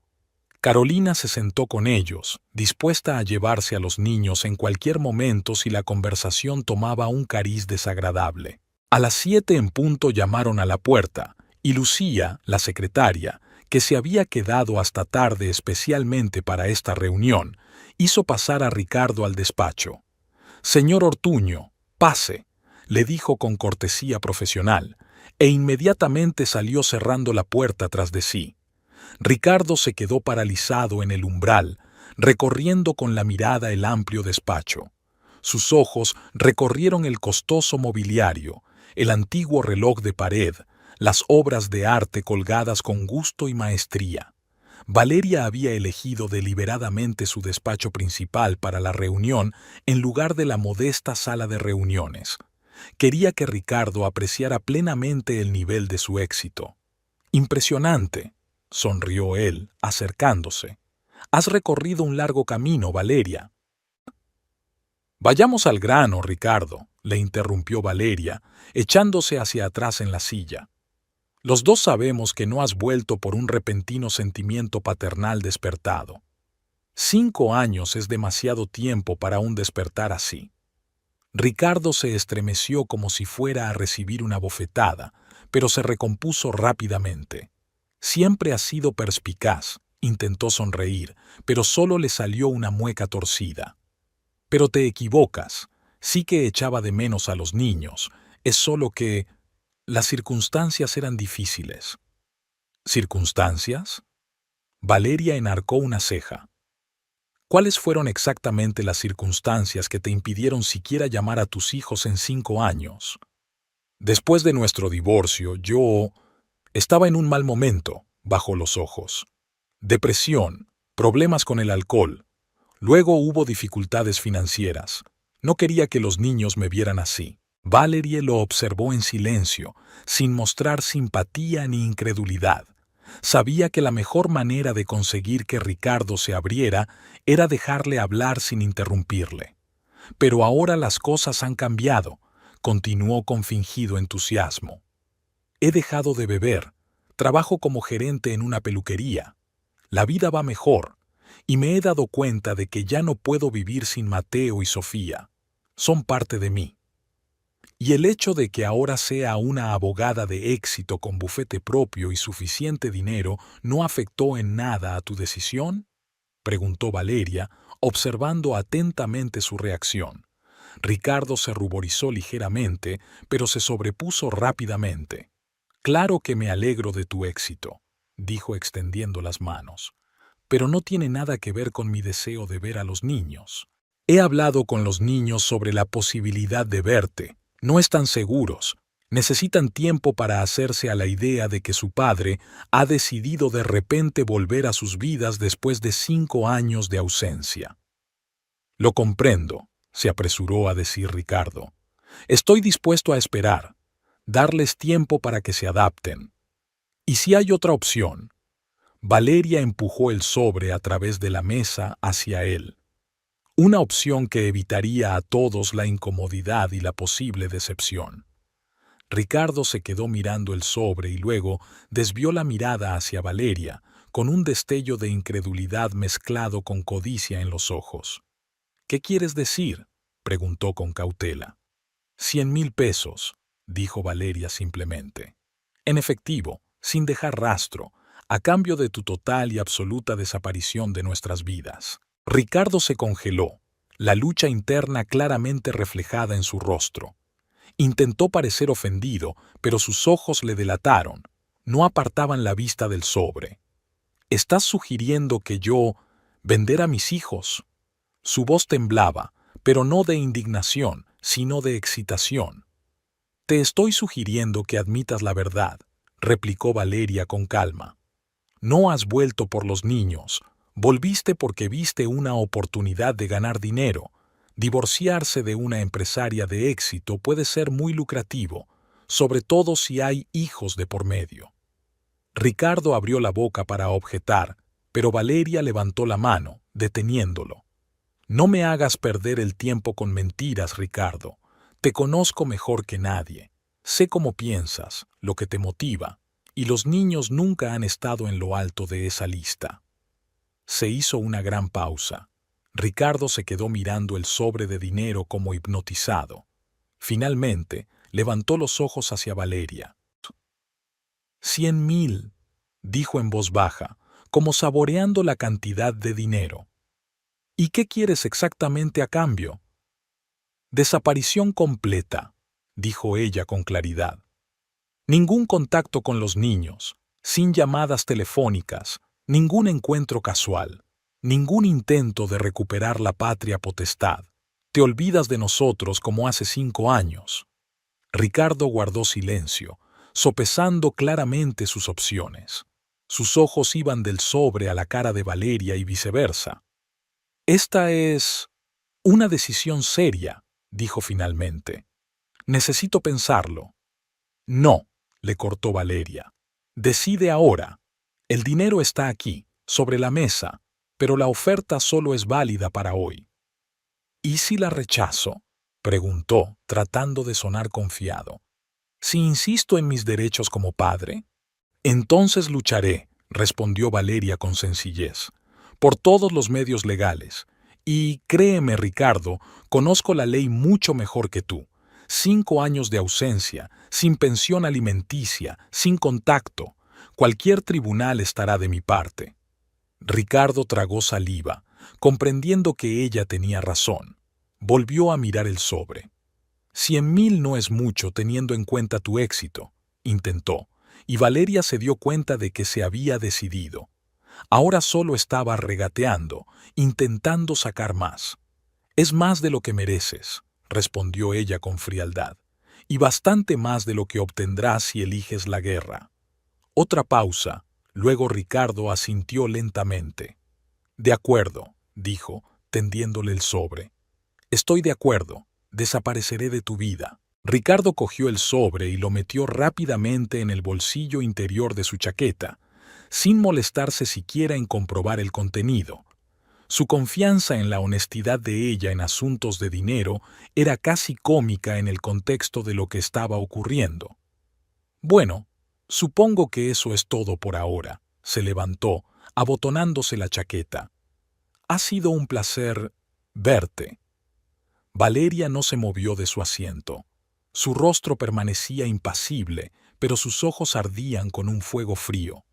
Carolina se sentó con ellos, dispuesta a llevarse a los niños en cualquier momento si la conversación tomaba un cariz desagradable. A las 7 en punto llamaron a la puerta, y Lucía, la secretaria, que se había quedado hasta tarde especialmente para esta reunión, hizo pasar a Ricardo al despacho. «Señor Ortuño, pase», le dijo con cortesía profesional, e inmediatamente salió cerrando la puerta tras de sí. Ricardo se quedó paralizado en el umbral, recorriendo con la mirada el amplio despacho. Sus ojos recorrieron el costoso mobiliario, el antiguo reloj de pared, las obras de arte colgadas con gusto y maestría. Valeria había elegido deliberadamente su despacho principal para la reunión en lugar de la modesta sala de reuniones. Quería que Ricardo apreciara plenamente el nivel de su éxito. «Impresionante», sonrió él, acercándose. «Has recorrido un largo camino, Valeria». «Vayamos al grano, Ricardo», le interrumpió Valeria, echándose hacia atrás en la silla. «Los dos sabemos que no has vuelto por un repentino sentimiento paternal despertado. 5 años es demasiado tiempo para un despertar así». Ricardo se estremeció como si fuera a recibir una bofetada, pero se recompuso rápidamente. Siempre ha sido perspicaz, intentó sonreír, pero solo le salió una mueca torcida. «Pero te equivocas. Sí que echaba de menos a los niños, Es solo que las circunstancias eran difíciles. ¿Circunstancias? Valeria enarcó una ceja. ¿Cuáles fueron exactamente las circunstancias que te impidieron siquiera llamar a tus hijos en 5 años? Después de nuestro divorcio, yo estaba en un mal momento, bajó los ojos. Depresión, problemas con el alcohol. Luego hubo dificultades financieras. No quería que los niños me vieran así. Valerie lo observó en silencio, sin mostrar simpatía ni incredulidad. Sabía que la mejor manera de conseguir que Ricardo se abriera era dejarle hablar sin interrumpirle. Pero ahora las cosas han cambiado, continuó con fingido entusiasmo. He dejado de beber, trabajo como gerente en una peluquería. La vida va mejor, y me he dado cuenta de que ya no puedo vivir sin Mateo y Sofía. Son parte de mí. ¿Y el hecho de que ahora sea una abogada de éxito con bufete propio y suficiente dinero no afectó en nada a tu decisión? Preguntó Valeria, observando atentamente su reacción. Ricardo se ruborizó ligeramente, pero se sobrepuso rápidamente. Claro que me alegro de tu éxito, dijo extendiendo las manos, pero no tiene nada que ver con mi deseo de ver a los niños. He hablado con los niños sobre la posibilidad de verte. No están seguros. Necesitan tiempo para hacerse a la idea de que su padre ha decidido de repente volver a sus vidas después de 5 años de ausencia. Lo comprendo, se apresuró a decir Ricardo. Estoy dispuesto a esperar, darles tiempo para que se adapten. ¿Y si hay otra opción? Valeria empujó el sobre a través de la mesa hacia él. Una opción que evitaría a todos la incomodidad y la posible decepción. Ricardo se quedó mirando el sobre y luego desvió la mirada hacia Valeria, con un destello de incredulidad mezclado con codicia en los ojos. ¿Qué quieres decir?, preguntó con cautela. 100,000 pesos, dijo Valeria simplemente. En efectivo, sin dejar rastro, a cambio de tu total y absoluta desaparición de nuestras vidas. Ricardo se congeló, la lucha interna claramente reflejada en su rostro. Intentó parecer ofendido, pero sus ojos le delataron. No apartaban la vista del sobre. ¿Estás sugiriendo que yo vender a mis hijos? Su voz temblaba, pero no de indignación, sino de excitación. Te estoy sugiriendo que admitas la verdad, replicó Valeria con calma. No has vuelto por los niños. Volviste porque viste una oportunidad de ganar dinero. Divorciarse de una empresaria de éxito puede ser muy lucrativo, sobre todo si hay hijos de por medio. Ricardo abrió la boca para objetar, pero Valeria levantó la mano, deteniéndolo. No me hagas perder el tiempo con mentiras, Ricardo. Te conozco mejor que nadie. Sé cómo piensas, lo que te motiva, y los niños nunca han estado en lo alto de esa lista. Se hizo una gran pausa. Ricardo se quedó mirando el sobre de dinero como hipnotizado. Finalmente, levantó los ojos hacia Valeria. 100,000, dijo en voz baja, como saboreando la cantidad de dinero. ¿Y qué quieres exactamente a cambio? Desaparición completa, dijo ella con claridad. Ningún contacto con los niños, sin llamadas telefónicas, ningún encuentro casual, ningún intento de recuperar la patria potestad. Te olvidas de nosotros como hace 5 años. Ricardo guardó silencio, sopesando claramente sus opciones. Sus ojos iban del sobre a la cara de Valeria y viceversa. Esta es una decisión seria, dijo finalmente. Necesito pensarlo. No, le cortó Valeria. Decide ahora. El dinero está aquí, sobre la mesa, pero la oferta solo es válida para hoy. ¿Y si la rechazo?, preguntó, tratando de sonar confiado. ¿Si insisto en mis derechos como padre? Entonces lucharé, respondió Valeria con sencillez, por todos los medios legales. Y créeme, Ricardo, conozco la ley mucho mejor que tú. 5 años de ausencia, sin pensión alimenticia, sin contacto. Cualquier tribunal estará de mi parte. Ricardo tragó saliva, comprendiendo que ella tenía razón. Volvió a mirar el sobre. 100.000 no es mucho teniendo en cuenta tu éxito, intentó, y Valeria se dio cuenta de que se había decidido. Ahora solo estaba regateando, intentando sacar más. Es más de lo que mereces, respondió ella con frialdad, y bastante más de lo que obtendrás si eliges la guerra. Otra pausa, luego Ricardo asintió lentamente. De acuerdo, dijo, tendiéndole el sobre. Estoy de acuerdo, desapareceré de tu vida. Ricardo cogió el sobre y lo metió rápidamente en el bolsillo interior de su chaqueta, sin molestarse siquiera en comprobar el contenido. Su confianza en la honestidad de ella en asuntos de dinero era casi cómica en el contexto de lo que estaba ocurriendo. Bueno, supongo que eso es todo por ahora, se levantó, abotonándose la chaqueta. Ha sido un placer verte. Valeria no se movió de su asiento. Su rostro permanecía impasible, pero sus ojos ardían con un fuego frío.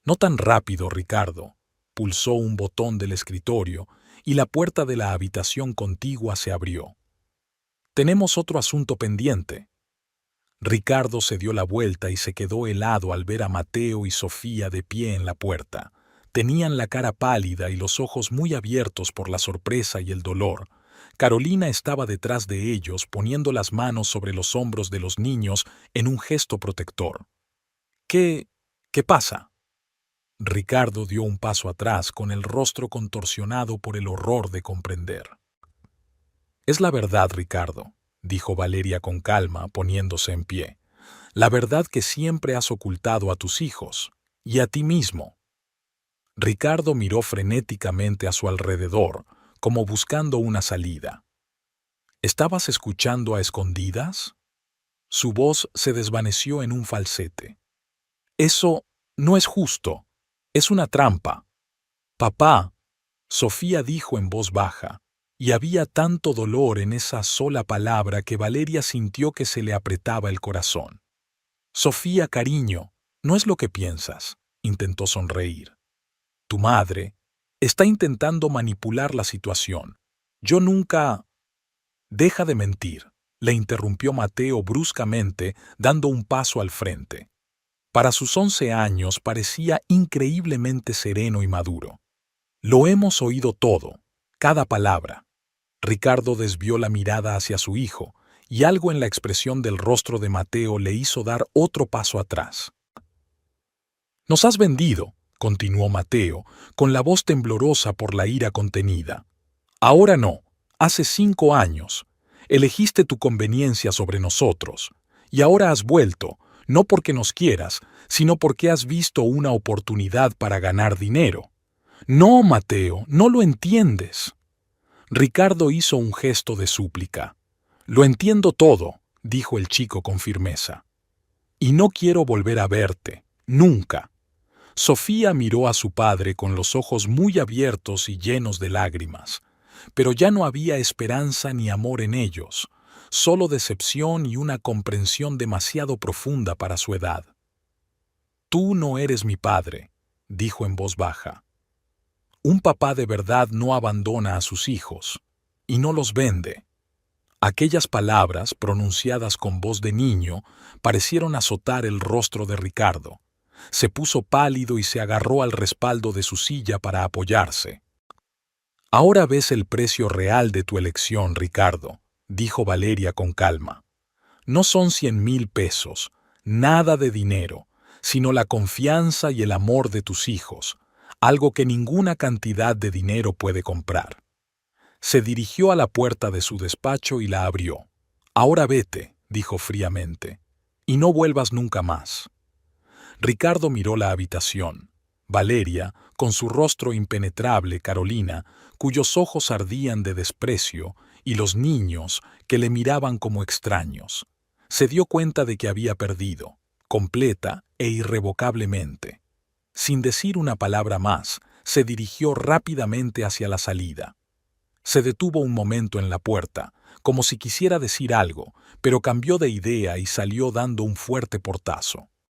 No tan rápido, Ricardo. Pulsó un botón del escritorio y la puerta de la habitación contigua se abrió. Tenemos otro asunto pendiente. Ricardo se dio la vuelta y se quedó helado al ver a Mateo y Sofía de pie en la puerta. Tenían la cara pálida y los ojos muy abiertos por la sorpresa y el dolor. Carolina estaba detrás de ellos, poniendo las manos sobre los hombros de los niños en un gesto protector. ¿Qué pasa? Ricardo dio un paso atrás con el rostro contorsionado por el horror de comprender. Es la verdad, Ricardo, dijo Valeria con calma, poniéndose en pie. La verdad que siempre has ocultado a tus hijos, y a ti mismo. Ricardo miró frenéticamente a su alrededor, como buscando una salida. ¿Estabas escuchando a escondidas? Su voz se desvaneció en un falsete. Eso no es justo. Es una trampa. Papá, Sofía dijo en voz baja, y había tanto dolor en esa sola palabra que Valeria sintió que se le apretaba el corazón. Sofía, cariño, no es lo que piensas, intentó sonreír. Tu madre está intentando manipular la situación. Yo nunca... Deja de mentir, le interrumpió Mateo bruscamente, dando un paso al frente. Para sus 11 años parecía increíblemente sereno y maduro. Lo hemos oído todo, cada palabra. Ricardo desvió la mirada hacia su hijo, y algo en la expresión del rostro de Mateo le hizo dar otro paso atrás. Nos has vendido, continuó Mateo, con la voz temblorosa por la ira contenida. Ahora no, hace 5 años. Elegiste tu conveniencia sobre nosotros, y ahora has vuelto, no porque nos quieras, sino porque has visto una oportunidad para ganar dinero. No, Mateo, no lo entiendes. Ricardo hizo un gesto de súplica. Lo entiendo todo, dijo el chico con firmeza. Y no quiero volver a verte, nunca. Sofía miró a su padre con los ojos muy abiertos y llenos de lágrimas, pero ya no había esperanza ni amor en ellos, solo decepción y una comprensión demasiado profunda para su edad. Tú no eres mi padre, dijo en voz baja. Un papá de verdad no abandona a sus hijos, y no los vende. Aquellas palabras, pronunciadas con voz de niño, parecieron azotar el rostro de Ricardo. Se puso pálido y se agarró al respaldo de su silla para apoyarse. Ahora ves el precio real de tu elección, Ricardo, dijo Valeria con calma. No son 100.000 pesos, nada de dinero, sino la confianza y el amor de tus hijos, algo que ninguna cantidad de dinero puede comprar. Se dirigió a la puerta de su despacho y la abrió. Ahora vete, dijo fríamente, y no vuelvas nunca más. Ricardo miró la habitación. Valeria, con su rostro impenetrable, Carolina, cuyos ojos ardían de desprecio, y los niños, que le miraban como extraños. Se dio cuenta de que había perdido, completa e irrevocablemente. Sin decir una palabra más, se dirigió rápidamente hacia la salida. Se detuvo un momento en la puerta, como si quisiera decir algo, pero cambió de idea y salió dando un fuerte portazo.